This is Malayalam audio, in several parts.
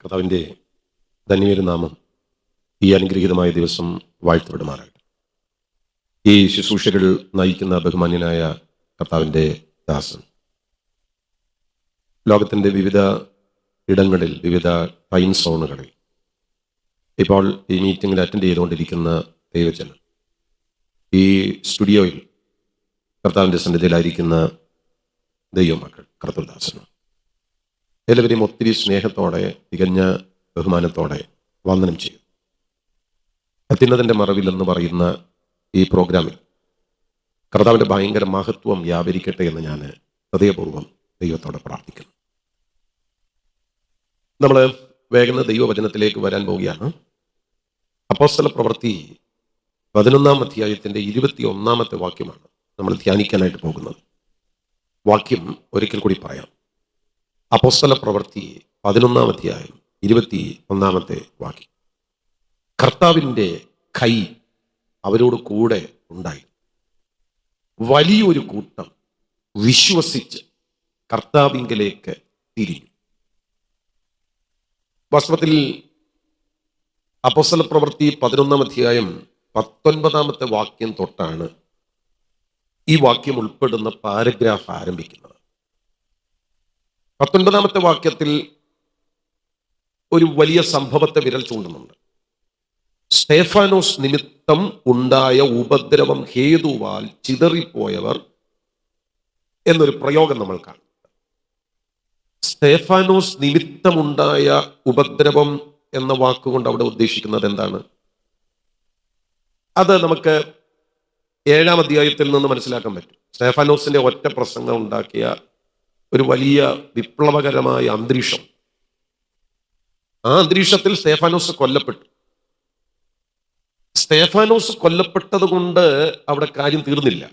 കർത്താവിൻ്റെ ധന്യമേറിയ നാമം ഈ അനുഗ്രഹീതമായ ദിവസം വാഴ്ത്തപ്പെടുമാറാകട്ടെ. ഈ ശുശ്രൂഷകൾ നയിക്കുന്ന ബഹുമാന്യനായ കർത്താവിൻ്റെ ദാസൻ ലോകത്തിൻ്റെ വിവിധ ഇടങ്ങളിൽ, വിവിധ ടൈം സോണുകളിൽ ഇപ്പോൾ ഈ മീറ്റിങ്ങിൽ അറ്റൻഡ് ചെയ്തുകൊണ്ടിരിക്കുന്ന ദൈവജനം, ഈ സ്റ്റുഡിയോയിൽ കർത്താവിൻ്റെ സന്നിധിയിലായിരിക്കുന്ന ദൈവമക്കൾ, കർത്തൃദാസനും എല്ലാവരെയും ഒത്തിരി സ്നേഹത്തോടെ, തികഞ്ഞ ബഹുമാനത്തോടെ വന്ദനം ചെയ്യും. അത്യുന്നതൻ്റെ മറവിൽ എന്ന് പറയുന്ന ഈ പ്രോഗ്രാമിൽ കർത്താവിൻ്റെ ഭയങ്കര മഹത്വം വ്യാപരിക്കട്ടെ എന്ന് ഞാൻ ഹൃദയപൂർവ്വം ദൈവത്തോടെ പ്രാർത്ഥിക്കുന്നു. നമ്മൾ വേഗം ദൈവവചനത്തിലേക്ക് വരാൻ പോവുകയാണ്. അപ്പോസ്തല പ്രവൃത്തി 11-ാം അധ്യായത്തിൻ്റെ 21-ാമത്തെ വാക്യമാണ് നമ്മൾ ധ്യാനിക്കാനായിട്ട് പോകുന്നത്. വാക്യം ഒരിക്കൽ കൂടി പറയാം. അപ്പോസ്തല പ്രവൃത്തി 11-ാം അധ്യായം 21-ാമത്തെ വാക്യം. കർത്താവിൻ്റെ കൈ അവരോട് കൂടെ ഉണ്ടായി. വലിയൊരു കൂട്ടം വിശ്വസിച്ച് കർത്താവിങ്കലേക്ക് തിരിഞ്ഞു. വാസ്തവത്തിൽ അപ്പോസ്തല പ്രവൃത്തി 11-ാം അധ്യായം 19-ാമത്തെ വാക്യം തൊട്ടാണ് ഈ വാക്യം ഉൾപ്പെടുന്ന പാരഗ്രാഫ് ആരംഭിക്കുന്നത്. 19-ാമത്തെ വാക്യത്തിൽ ഒരു വലിയ സംഭവത്തെ വിരൽ ചൂണ്ടുന്നുണ്ട്. സ്തേഫാനോസ് നിമിത്തം ഉണ്ടായ ഉപദ്രവം ഹേതുവാൽ ചിതറിപ്പോയവർ എന്നൊരു പ്രയോഗം നമ്മൾ കാണും. സ്തേഫാനോസ് നിമിത്തമുണ്ടായ ഉപദ്രവം എന്ന വാക്കുകൊണ്ട് അവിടെ ഉദ്ദേശിക്കുന്നത് എന്താണ്? അത് നമുക്ക് 7-ാം അധ്യായത്തിൽ നിന്ന് മനസ്സിലാക്കാൻ പറ്റും. സ്തേഫാനോസിന്റെ ഒറ്റ പ്രസംഗം ഉണ്ടാക്കിയ ഒരു വലിയ വിപ്ലവകരമായ അന്തരീക്ഷം. ആ അന്തരീക്ഷത്തിൽ സ്തേഫാനോസ് കൊല്ലപ്പെട്ടു. സ്തേഫാനോസ് കൊല്ലപ്പെട്ടത് കൊണ്ട് അവിടെ കാര്യം തീർന്നില്ല.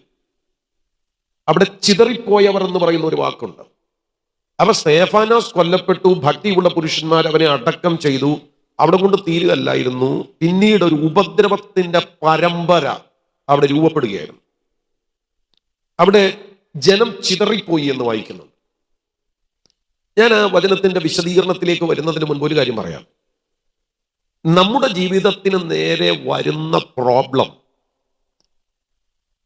അവിടെ ചിതറിപ്പോയവർ എന്ന് പറയുന്ന ഒരു വാക്കുണ്ട്. അപ്പൊ സ്തേഫാനോസ് കൊല്ലപ്പെട്ടു, ഭക്തിയുള്ള പുരുഷന്മാർ അവനെ അടക്കം ചെയ്തു. അവിടെ കൊണ്ട് തീരുകയല്ലായിരുന്നു, പിന്നീട് ഒരു ഉപദ്രവത്തിന്റെ പരമ്പര അവിടെ രൂപപ്പെടുകയായിരുന്നു. അവിടെ ജനം ചിതറിപ്പോയി എന്ന് വായിക്കുന്നുണ്ട്. ഞാൻ ആ വചനത്തിന്റെ വിശദീകരണത്തിലേക്ക് വരുന്നതിന് മുൻപ് ഒരു കാര്യം പറയാം. നമ്മുടെ ജീവിതത്തിന് നേരെ വരുന്ന പ്രോബ്ലം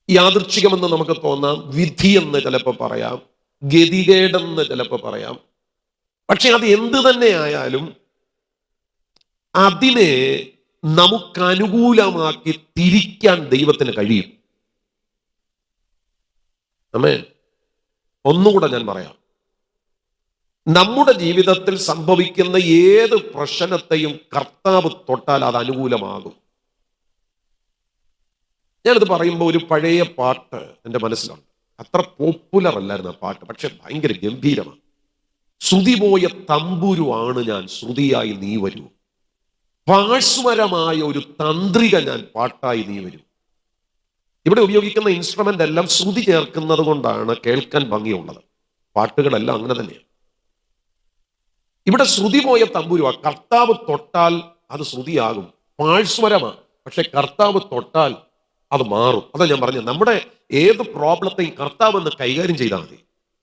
യാദൃച്ഛികമെന്ന് നമുക്ക് തോന്നാം, വിധിയെന്ന് ചിലപ്പോൾ പറയാം, ഗതികേടെന്ന് ചിലപ്പോൾ പറയാം. പക്ഷെ അത് എന്ത് തന്നെ ആയാലും അതിനെ നമുക്കനുകൂലമാക്കി തിരിക്കാൻ ദൈവത്തിന് കഴിയും. ആമേൻ. ഒന്നുകൂടെ ഞാൻ പറയാം. നമ്മുടെ ജീവിതത്തിൽ സംഭവിക്കുന്ന ഏത് പ്രശ്നത്തെയും കർത്താവ് തൊട്ടാൽ അത് അനുകൂലമാകും. ഞാനിത് പറയുമ്പോൾ ഒരു പഴയ പാട്ട് എൻ്റെ മനസ്സിലുണ്ട്. അത്ര പോപ്പുലർ അല്ലായിരുന്നു ആ പാട്ട്, പക്ഷെ ഭയങ്കര ഗംഭീരമാണ്. ശ്രുതി പോയ തമ്പുരുവാണ് ഞാൻ, ശ്രുതിയായി നീ വരൂ. പാഴ്സ്വരമായ ഒരു തന്ത്രിക ഞാൻ, പാട്ടായി നീ വരൂ. ഇവിടെ ഉപയോഗിക്കുന്ന ഇൻസ്ട്രുമെന്റ് എല്ലാം ശ്രുതി ചേർക്കുന്നത് കൊണ്ടാണ് കേൾക്കാൻ ഭംഗിയുള്ളത്. പാട്ടുകളെല്ലാം അങ്ങനെ തന്നെയാണ്. ഇവിടെ ശ്രുതി പോയ തമ്പുരുവാ. കർത്താവ് തൊട്ടാൽ അത് ശ്രുതിയാകും. പാഴ്സ്വരമാണ്, പക്ഷെ കർത്താവ് തൊട്ടാൽ അത് മാറും. അതാ ഞാൻ പറഞ്ഞത്, നമ്മുടെ ഏത് പ്രോബ്ലത്തെയും കർത്താവ് എന്ന് കൈകാര്യം ചെയ്താൽ മതി.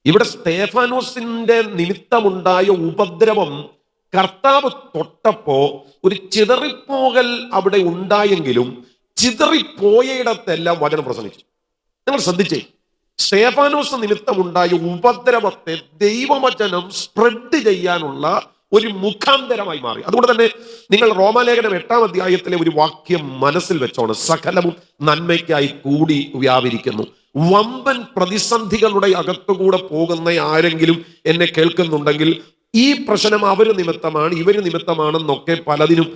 ഇവിടെ സ്തേഫാനോസിന്റെ നിമിത്തമുണ്ടായ ഉപദ്രവം കർത്താവ് തൊട്ടപ്പോ ഒരു ചിതറിപ്പോകൽ അവിടെ ഉണ്ടായെങ്കിലും ചിതറിപ്പോയയിടത്തെല്ലാം വചനം പ്രസംഗിച്ചു. നിങ്ങൾ ശ്രദ്ധിച്ചേ, സ്തേഫാനോസ് നിമിത്തമുണ്ടായ ഉപദ്രവത്തെ ദൈവവചനം സ്പ്രെഡ് ചെയ്യാനുള്ള ഒരു മുഖാന്തരമായി മാറി. അതുകൊണ്ട് തന്നെ നിങ്ങൾ റോമാലേഖനം 8-ാം അധ്യായത്തിലെ ഒരു വാക്യം മനസ്സിൽ വെച്ചോണം. സകലവും നന്മയ്ക്കായി കൂടി വ്യാപരിക്കുന്നു. വമ്പൻ പ്രതിസന്ധികളുടെ അകത്തുകൂടെ പോകുന്ന ആരെങ്കിലും എന്നെ കേൾക്കുന്നുണ്ടെങ്കിൽ ഈ പ്രശ്നം അവര് നിമിത്തമാണ്, ഇവര് നിമിത്തമാണെന്നൊക്കെ പലതിനും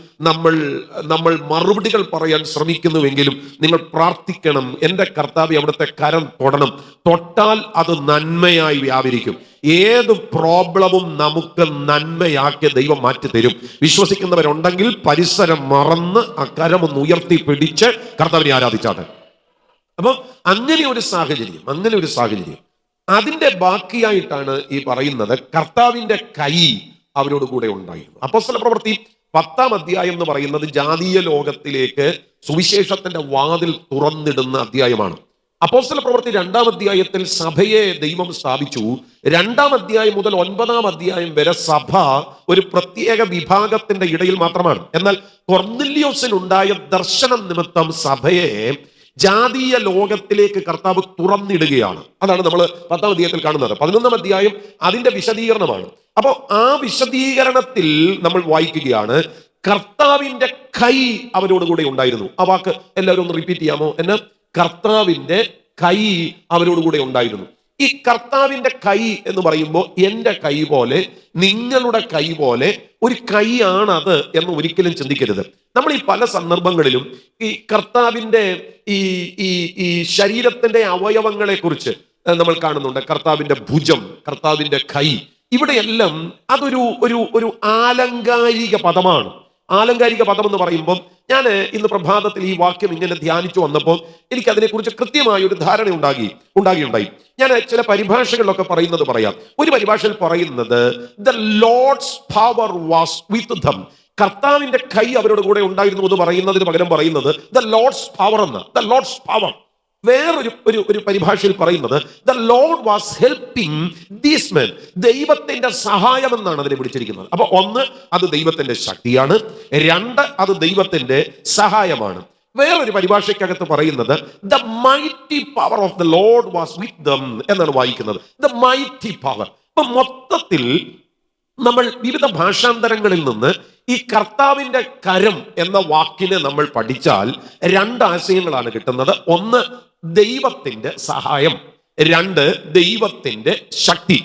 നമ്മൾ മറുപടികൾ പറയാൻ ശ്രമിക്കുന്നുവെങ്കിലും നിങ്ങൾ പ്രാർത്ഥിക്കണം. എൻ്റെ കർത്താവ് അവിടുത്തെ കരം തൊടണം. തൊട്ടാൽ അത് നന്മയായി വ്യാപരിക്കും. ഏത് പ്രോബ്ലവും നമുക്ക് നന്മയാക്കി ദൈവം മാറ്റി തരും. വിശ്വസിക്കുന്നവരുണ്ടെങ്കിൽ പരിസരം മറന്ന് ആ കരമൊന്ന് ഉയർത്തി പിടിച്ച് കർത്താവിനെ ആരാധിച്ചാട്ടെ. അപ്പം അങ്ങനെ ഒരു സാഹചര്യം അതിന്റെ ബാക്കിയായിട്ടാണ് ഈ പറയുന്നത്, കർത്താവിന്റെ കൈ അവരോട് കൂടെ ഉണ്ടായിരുന്നു. അപ്പോസ്തല പ്രവൃത്തി 10-ാം അധ്യായം എന്ന് പറയുന്നത് ജാതീയ ലോകത്തിലേക്ക് സുവിശേഷത്തിന്റെ വാതിൽ തുറന്നിടുന്ന അധ്യായമാണ്. അപ്പോസ്തല പ്രവൃത്തി 2-ാം അധ്യായത്തിൽ സഭയെ ദൈവം സ്ഥാപിച്ചു. 2-ാം അധ്യായം മുതൽ 9-ാം അധ്യായം വരെ സഭ ഒരു പ്രത്യേക വിഭാഗത്തിന്റെ ഇടയിൽ മാത്രമാണ്. എന്നാൽ കൊർന്നല്യോസിനുണ്ടായ ദർശനം നിമിത്തം സഭയെ ജാതീയ ലോകത്തിലേക്ക് കർത്താവ് തുറന്നിടുകയാണ്. അതാണ് നമ്മൾ 10-ാം അധ്യായത്തിൽ കാണുന്നത്. 11-ാം അധ്യായം അതിന്റെ വിശദീകരണമാണ്. അപ്പോൾ ആ വിശദീകരണത്തിൽ നമ്മൾ വായിക്കുകയാണ്, കർത്താവിന്റെ കൈ അവരോടുകൂടെ ഉണ്ടായിരുന്നു. ആ വാക്ക് എല്ലാവരും ഒന്ന് റിപ്പീറ്റ് ചെയ്യാമോ? എന്നെ കർത്താവിന്റെ കൈ അവരോടുകൂടെ ഉണ്ടായിരുന്നു. ഈ കർത്താവിന്റെ കൈ എന്ന് പറയുമ്പോൾ എൻ്റെ കൈ പോലെ, നിങ്ങളുടെ കൈ പോലെ ഒരു കൈയാണത് എന്ന് ഒരിക്കലും ചിന്തിക്കരുത്. നമ്മൾ ഈ പല സന്ദർഭങ്ങളിലും ഈ കർത്താവിന്റെ ഈ ഈ ഈ ശരീരത്തിന്റെ അവയവങ്ങളെ കുറിച്ച് നമ്മൾ കാണുന്നുണ്ട്. കർത്താവിന്റെ ഭുജം, കർത്താവിന്റെ കൈ, ഇവിടെയെല്ലാം അതൊരു ഒരു ഒരു ആലങ്കാരിക പദമാണ്. ആലങ്കാരിക പദം എന്ന് പറയുമ്പോൾ, ഞാൻ ഇന്ന് പ്രഭാതത്തിൽ ഈ വാക്യം ഇങ്ങനെ ധ്യാനിച്ചു വന്നപ്പോൾ എനിക്ക് അതിനെക്കുറിച്ച് കൃത്യമായ ഒരു ധാരണ ഉണ്ടായി. ഞാൻ ചില പരിഭാഷകളിലൊക്കെ പറയുന്നത് പറയാം. ഒരു പരിഭാഷയിൽ പറയുന്നത് the Lord's power was with dum. കർത്താവിന്റെ കൈ അവരുടെ കൂടെ ഉണ്ടായിരുന്നു എന്ന് പറയുന്നതിന് പകരം പറയുന്നത് ദ ലോർഡ്സ് പവർ എന്ന്. The Lord's power. വേറൊരു ഒരു പരിഭാഷയിൽ പറയുന്നത് the Lord was helping these men. ദൈവത്തിന്റെ സഹായം എന്നാണ് അതിനെ വിളിച്ചിരിക്കുന്നത്. അപ്പൊ ഒന്ന്, അത് ദൈവത്തിന്റെ ശക്തിയാണ്. രണ്ട്, അത് ദൈവത്തിന്റെ സഹായമാണ്. വേറൊരു പരിഭാഷയ്ക്കകത്ത് പറയുന്നത് the mighty power of the Lord was with dum എന്നാണ് വായിക്കുന്നത്. The mighty power. അപ്പൊ മൊത്തത്തിൽ നമ്മൾ വിവിധ ഭാഷാന്തരങ്ങളിൽ നിന്ന് ഈ കർത്താവിന്റെ കരം എന്ന വാക്കിനെ നമ്മൾ പഠിച്ചാൽ രണ്ട് ആശയങ്ങളാണ് കിട്ടുന്നത്. ഒന്ന്, ദൈവത്തിന്റെ സഹായം. രണ്ട്, ദൈവത്തിന്റെ ശക്തി.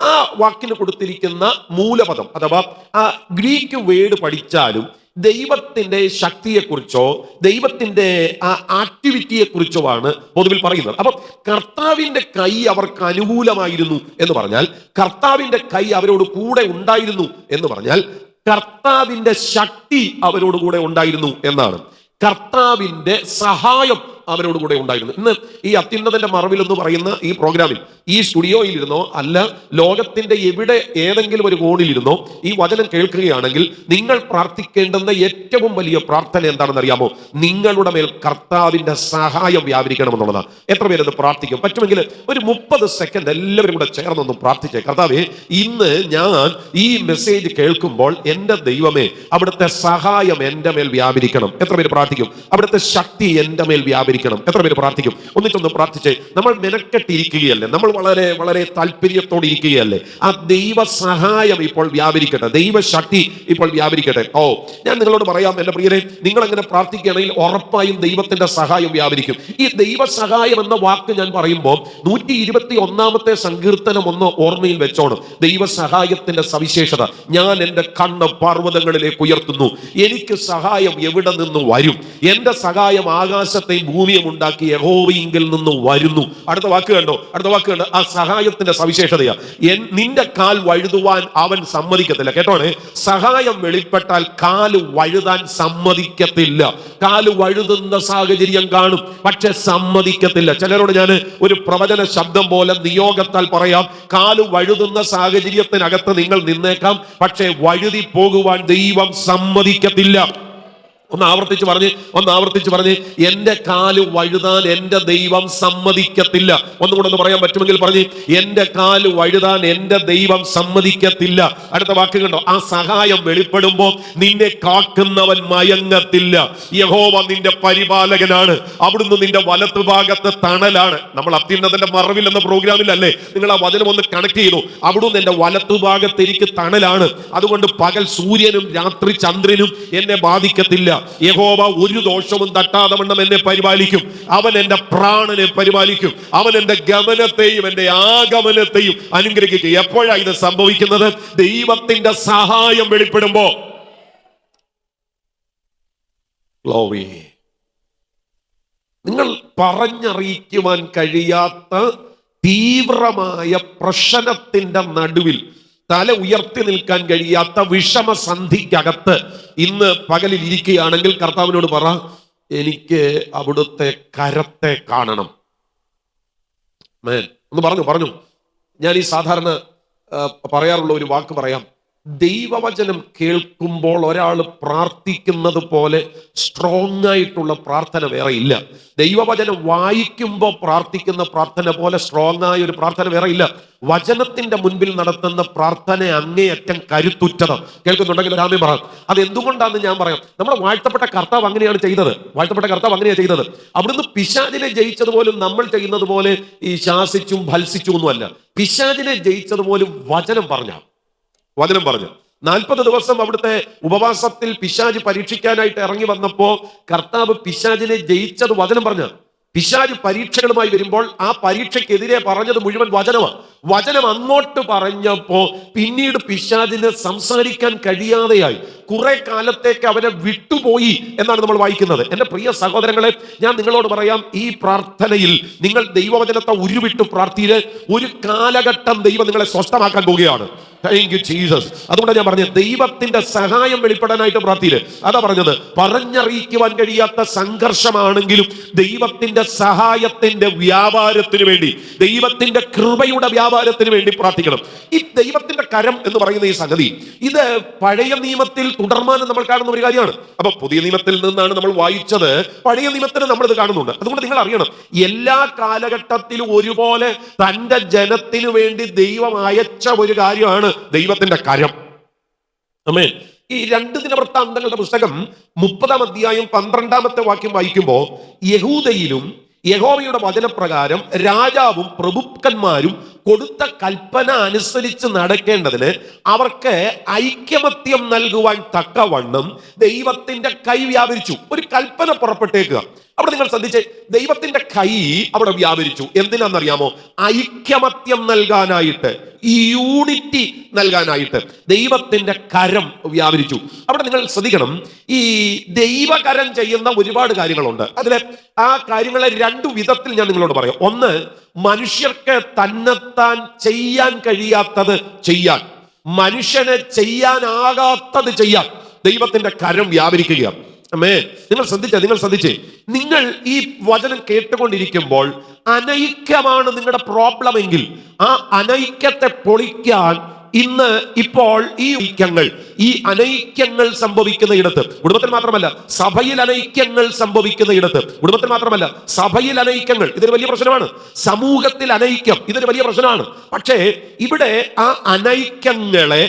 ആ വാക്കിന് കൊടുത്തിരിക്കുന്ന മൂലപദം അഥവാ ആ ഗ്രീക്ക് വേർഡ് പഠിച്ചാലും ദൈവത്തിന്റെ ശക്തിയെക്കുറിച്ചോ ദൈവത്തിന്റെ ആ ആക്ടിവിറ്റിയെ കുറിച്ചോ ആണ് പൊതുവിൽ പറയുന്നത്. അപ്പം കർത്താവിന്റെ കൈ അവർക്ക് അനുകൂലമായിരുന്നു എന്ന് പറഞ്ഞാൽ, കർത്താവിന്റെ കൈ അവരോട് കൂടെ ഉണ്ടായിരുന്നു എന്ന് പറഞ്ഞാൽ, കർത്താവിന്റെ ശക്തി അവരോട് കൂടെ ഉണ്ടായിരുന്നു എന്നാണ്. കർത്താവിന്റെ സഹായം അവരോട് കൂടെ ഉണ്ടായിരുന്നു. ഇന്ന് ഈ അത്യുന്നതന്റെ മറവിൽ എന്ന് പറയുന്ന ഈ പ്രോഗ്രാമിൽ ഈ സ്റ്റുഡിയോയിലിരുന്നോ അല്ല ലോകത്തിന്റെ എവിടെ ഏതെങ്കിലും ഒരു കോണിലിരുന്നോ ഈ വചനം കേൾക്കുകയാണെങ്കിൽ നിങ്ങൾ പ്രാർത്ഥിക്കേണ്ടുന്ന ഏറ്റവും വലിയ പ്രാർത്ഥന എന്താണെന്ന് അറിയാമോ? നിങ്ങളുടെ മേൽ കർത്താവിന്റെ സഹായം വ്യാപരിക്കണമെന്നുള്ളതാണ്. എത്ര പേരത് പ്രാർത്ഥിക്കും? പറ്റുമെങ്കിൽ ഒരു 30 സെക്കൻഡ് എല്ലാവരും കൂടെ ചേർന്നൊന്നും പ്രാർത്ഥിച്ചേ. കർത്താവേ, ഇന്ന് ഞാൻ ഈ മെസ്സേജ് കേൾക്കുമ്പോൾ എൻ്റെ ദൈവമേ, അവിടുത്തെ സഹായം എൻ്റെ മേൽ വ്യാപരിക്കണം. എത്ര പേര് പ്രാർത്ഥിക്കും? അവിടുത്തെ ശക്തി എൻ്റെ മേൽ വ്യാപരിക്കണം. എത്ര പേര് പ്രാർത്ഥിക്കും? ഒന്നിച്ചൊന്ന് പ്രാർത്ഥിച്ചേ. നമ്മൾ മെനക്കെട്ടിരിക്കുകയല്ലേ, നമ്മൾ വളരെ വളരെ താല്പര്യത്തോടെ ഇരിക്കുകയല്ലേ. ആ ദൈവ സഹായം ഇപ്പോൾ വ്യാപരിക്കട്ടെ, ദൈവശക്തി ഇപ്പോൾ വ്യാപരിക്കട്ടെ. ഞാൻ നിങ്ങളോട് പറയാം എൻ്റെ പ്രിയരെ, നിങ്ങൾ അങ്ങനെ പ്രാർത്ഥിക്കുകയാണെങ്കിൽ ഉറപ്പായും ദൈവത്തിന്റെ സഹായം വ്യാപരിക്കും. ഈ ദൈവ സഹായം എന്ന വാക്ക് ഞാൻ പറയുമ്പോൾ 121-ാമത്തെ സങ്കീർത്തനം ഒന്ന് ഓർമ്മയിൽ വെച്ചോണം. ദൈവ സഹായത്തിന്റെ സവിശേഷത, ഞാൻ എൻ്റെ കണ്ണ് പർവ്വതങ്ങളിലേക്ക് ഉയർത്തുന്നു, എനിക്ക് സഹായം എവിടെ നിന്ന് വരും? എൻ്റെ സഹായം ആകാശത്തെയും ഭൂമിയും ഉണ്ടാക്കി യഹോവയിങ്കിൽ നിന്ന് വരുന്നു. അടുത്ത വാക്ക് കണ്ടോ? ആ സഹായത്തിന്റെ സവിശേഷതയാ, നിന്റെ കാൽ വഴുതുവാൻ അവൻ സമ്മതിക്കത്തില്ല. കേട്ടോണേ, സഹായം വെളിപ്പെട്ടാൽ കാല് വഴുതാൻ സമ്മതിക്കത്തില്ല. കാല് വഴുതുന്ന സാഹചര്യം കാണും, പക്ഷെ സമ്മതിക്കത്തില്ല. ചിലരോട് ഞാൻ ഒരു പ്രവചന ശബ്ദം പോലെ നിയോഗത്താൽ പറയാം, കാല് വഴുതുന്ന സാഹചര്യത്തിനകത്ത് നിങ്ങൾ നിന്നേക്കാം, പക്ഷെ വഴുതി പോകുവാൻ ദൈവം സമ്മതിക്കത്തില്ല. ഒന്ന് ആവർത്തിച്ച് പറഞ്ഞ് എൻ്റെ കാല് വഴുതാൻ എൻ്റെ ദൈവം സമ്മതിക്കത്തില്ല. ഒന്നുകൂടെ ഒന്ന് പറയാൻ പറ്റുമെങ്കിൽ പറഞ്ഞ്, എൻ്റെ കാല് വഴുതാൻ എൻ്റെ ദൈവം സമ്മതിക്കത്തില്ല. അടുത്ത വാക്ക് കണ്ടോ? ആ സഹായം വെളിപ്പെടുമ്പോൾ നിന്നെ കാക്കുന്നവൻ മയങ്ങത്തില്ല. യഹോവ നിന്റെ പരിപാലകനാണ്, അവിടുന്ന് നിന്റെ വലത്ത് ഭാഗത്ത് തണലാണ്. നമ്മൾ അത്യുന്നതന്റെ മറവിൽ എന്ന പ്രോഗ്രാമിലല്ലേ നിങ്ങൾ ആ വചനം ഒന്ന് കണക്ട് ചെയ്തു. അവിടുന്ന് എൻ്റെ വലത്തു ഭാഗത്ത് എനിക്ക് തണലാണ്, അതുകൊണ്ട് പകൽ സൂര്യനും രാത്രി ചന്ദ്രനും എന്നെ ബാധിക്കത്തില്ല. യഹോവ ഒരു ദോഷവും തട്ടാതെ വണ്ണം എന്നെ പരിപാലിക്കും. അവൻ എൻ്റെ പ്രാണനെ പരിപാലിക്കും. അവൻ എൻ്റെ ഗമനത്തെയും എൻ്റെ ആഗമനത്തെയും അനുഗ്രഹിക്കും. എപ്പോഴാണ് ഇത് സംഭവിക്കുന്നത്? ദൈവത്തിന്റെ സഹായം വെളിപ്പെടുമ്പോ. ഗ്ലോറി. നിങ്ങൾ പറഞ്ഞറിയിക്കുവാൻ കഴിയാത്ത തീവ്രമായ പ്രശ്നത്തിന്റെ നടുവിൽ തല ഉയർത്തി നിൽക്കാൻ കഴിയാത്ത വിഷമസന്ധിക്കകത്ത് ഇന്ന് പകലിൽ ഇരിക്കുകയാണെങ്കിൽ കർത്താവിനോട് പറ, എനിക്ക് അവിടുത്തെ കരത്തെ കാണണം. ഒന്ന് പറഞ്ഞു. ഞാൻ ഈ സാധാരണ പറയാറുള്ള ഒരു വാക്ക് പറയാം. ദൈവവചനം കേൾക്കുമ്പോൾ ഒരാൾ പ്രാർത്ഥിക്കുന്നത് പോലെ സ്ട്രോങ് ആയിട്ടുള്ള പ്രാർത്ഥന വേറെ ഇല്ല. ദൈവവചനം വായിക്കുമ്പോൾ പ്രാർത്ഥിക്കുന്ന പ്രാർത്ഥന പോലെ സ്ട്രോങ് ആയ ഒരു പ്രാർത്ഥന വേറെ ഇല്ല. വചനത്തിന്റെ മുൻപിൽ നടത്തുന്ന പ്രാർത്ഥന അങ്ങേയറ്റം കരുത്തുറ്റത്. കേൾക്കുന്നുണ്ടെങ്കിൽ രാമേ പറ. അത് എന്തുകൊണ്ടാണെന്ന് ഞാൻ പറയാം. നമ്മുടെ വാഴ്ത്തപ്പെട്ട കർത്താവ് അങ്ങനെയാണ് ചെയ്തത്. വാഴ്ത്തപ്പെട്ട കർത്താവ് അങ്ങനെയാണ് ചെയ്തത്. അവിടുന്ന് പിശാചിനെ ജയിച്ചതുപോലും നമ്മൾ ചെയ്യുന്നത് പോലെ ഈ ശാസിച്ചും ഭത്സിച്ചും ഒന്നുമല്ല. പിശാചിനെ ജയിച്ചതുപോലും വചനം പറഞ്ഞു. 40 ദിവസം അവിടുത്തെ ഉപവാസത്തിൽ പിശാച് പരീക്ഷിക്കാനായിട്ട് ഇറങ്ങി വന്നപ്പോ കർത്താവ് പിശാചിനെ ജയിച്ചത് വചനം പറഞ്ഞ. പിശാച് പരീക്ഷകളുമായി വരുമ്പോൾ ആ പരീക്ഷയ്ക്കെതിരെ പറഞ്ഞത് മുഴുവൻ വചനമാണ്. വചനം അങ്ങോട്ട് പറഞ്ഞപ്പോ പിന്നീട് പിശാചിന് സംസാരിക്കാൻ കഴിയാതെയായി. കുറെ കാലത്തേക്ക് അവനെ വിട്ടുപോയി എന്നാണ് നമ്മൾ വായിക്കുന്നത്. എന്റെ പ്രിയ സഹോദരങ്ങളെ, ഞാൻ നിങ്ങളോട് പറയാം, ഈ പ്രാർത്ഥനയിൽ നിങ്ങൾ ദൈവവചനത്തെ ഉരുവിട്ട് പ്രാർത്ഥിയില് ഒരു കാലഘട്ടം ദൈവം നിങ്ങളെ സ്വസ്ഥമാക്കാൻ പോവുകയാണ്. Thank you Jesus. അതുകൊണ്ട് ഞാൻ പറഞ്ഞത് ദൈവത്തിന്റെ സഹായം വെളിപ്പെടാനായിട്ട് പ്രാർത്ഥിയില്. അതാ പറഞ്ഞത്, പറഞ്ഞറിയിക്കുവാൻ കഴിയാത്ത സംഘർഷമാണെങ്കിലും ദൈവത്തിന്റെ സഹായത്തിന്റെ വ്യാപാരത്തിന് വേണ്ടി, ദൈവത്തിന്റെ കൃപയുടെ വ്യാപാരത്തിന് വേണ്ടി പ്രാർത്ഥിക്കണം. ഈ ദൈവത്തിന്റെ കരം എന്ന് പറയുന്ന ഈ സംഗതി, ഇത് പഴയ നിയമത്തിൽ തുടർമാനം നമ്മൾ കാണുന്ന ഒരു കാര്യമാണ്. അപ്പൊ പുതിയ നിയമത്തിൽ നിന്നാണ് നമ്മൾ വായിച്ചത്, പഴയ നിയമത്തിൽ നമ്മൾ ഇത് കാണുന്നുണ്ട്. അതുകൊണ്ട് നിങ്ങൾ അറിയണം, എല്ലാ കാലഘട്ടത്തിലും ഒരുപോലെ തന്റെ ജനത്തിനു വേണ്ടി ദൈവം അയച്ച ഒരു കാര്യമാണ് ദൈവത്തിന്റെ കരം. ആമേൻ. ഈ 2 ദിനവൃത്താന്തങ്ങളുടെ പുസ്തകം 30-ാം അധ്യായം 12-ാമത്തെ വാക്യം വായിക്കുമ്പോ, യഹൂദയിലും യഹോവയുടെ വചനപ്രകാരം രാജാവും പ്രഭുക്കന്മാരും കൊടുത്ത കൽപ്പന അനുസരിച്ച് നടക്കേണ്ടതിന് അവർക്ക് ഐക്യമത്യം നൽകുവാൻ തക്കവണ്ണം ദൈവത്തിന്റെ കൈ വ്യാപരിച്ചു. ഒരു കൽപ്പന പുറപ്പെട്ടേക്കുക. അവിടെ നിങ്ങൾ ശ്രദ്ധിച്ചേ, ദൈവത്തിന്റെ കൈ അവിടെ വ്യാപരിച്ചു. എന്തിനാണെന്നറിയാമോ? ഐക്യമത്യം നൽകാനായിട്ട്, ഈ യൂണിറ്റി നൽകാനായിട്ട് ദൈവത്തിന്റെ കരം വ്യാപരിച്ചു. അവിടെ നിങ്ങൾ ശ്രദ്ധിക്കണം, ഈ ദൈവകരം ചെയ്യുന്ന ഒരുപാട് കാര്യങ്ങളുണ്ട്. അതിലെ ആ കാര്യങ്ങളെ 2 വിധത്തിൽ ഞാൻ നിങ്ങളോട് പറയാം. ഒന്ന്, മനുഷ്യർക്ക് തന്നെത്താൻ ചെയ്യാൻ കഴിയാത്തത് ചെയ്യാൻ, മനുഷ്യനെ ചെയ്യാനാകാത്തത് ചെയ്യാൻ ദൈവത്തിന്റെ കരം വ്യാപരിക്കുകയാണ്. അമ്മേ, നിങ്ങൾ ശ്രദ്ധിച്ചേ, നിങ്ങൾ ഈ വചനം കേട്ടുകൊണ്ടിരിക്കുമ്പോൾ അനൈക്യമാണ് നിങ്ങളുടെ പ്രോബ്ലം എങ്കിൽ ആ അനൈക്യത്തെ പൊളിക്കാൻ ഇപ്പോൾ ഈ അനൈക്യങ്ങൾ സംഭവിക്കുന്ന ഇടത്ത്, കുടുംബത്തിൽ മാത്രമല്ല സഭയിൽ അനൈക്യങ്ങൾ സംഭവിക്കുന്ന ഇടത്ത്, കുടുംബത്തിൽ മാത്രമല്ല സഭയിൽ അനൈക്യങ്ങൾ ഇതൊരു വലിയ പ്രശ്നമാണ്. സമൂഹത്തിൽ അനൈക്യം ഇതൊരു വലിയ പ്രശ്നമാണ്. പക്ഷേ ഇവിടെ ആ അനൈക്യങ്ങളെ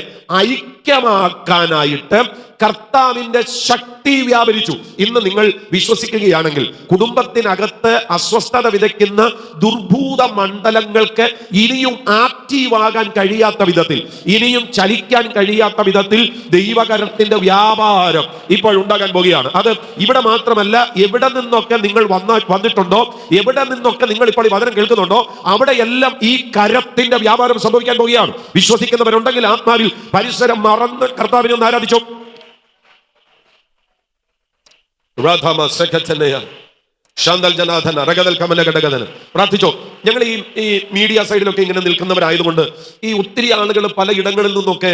ഐക്യമാക്കാനായിട്ട് കർത്താവിന്റെ ശക്തി വ്യാപരിച്ചു. ഇന്ന് നിങ്ങൾ വിശ്വസിക്കുകയാണെങ്കിൽ കുടുംബത്തിനകത്ത് അസ്വസ്ഥത വിതയ്ക്കുന്ന ദുർഭൂത മണ്ഡലങ്ങൾക്ക് ഇനിയും ആക്റ്റീവ് ആകാൻ കഴിയാത്ത വിധത്തിൽ, ഇനിയും ചലിക്കാൻ കഴിയാത്ത വിധത്തിൽ ദൈവകരത്തിന്റെ വ്യാപാരം ഇപ്പോൾ ഉണ്ടാകാൻ പോകുകയാണ്. അത് ഇവിടെ മാത്രമല്ല, എവിടെ നിന്നൊക്കെ നിങ്ങൾ വന്നിട്ടുണ്ടോ, എവിടെ നിന്നൊക്കെ നിങ്ങൾ ഇപ്പോൾ ഈ വചനം കേൾക്കുന്നുണ്ടോ, അവിടെയെല്ലാം ഈ കരത്തിന്റെ വ്യാപാരം സംഭവിക്കാൻ പോകുകയാണ്. വിശ്വസിക്കുന്നവരുണ്ടെങ്കിൽ ആത്മാവിൽ പരിസരം മറന്ന് കർത്താവിനെ ഒന്ന് ആരാധിച്ചോ. പ്രാർത്ഥിച്ചോ. ഞങ്ങൾ ഈ മീഡിയ സൈഡിലൊക്കെ ഇങ്ങനെ നിൽക്കുന്നവരായതുകൊണ്ട് ഈ ഒത്തിരി ആളുകൾ പല ഇടങ്ങളിൽ നിന്നൊക്കെ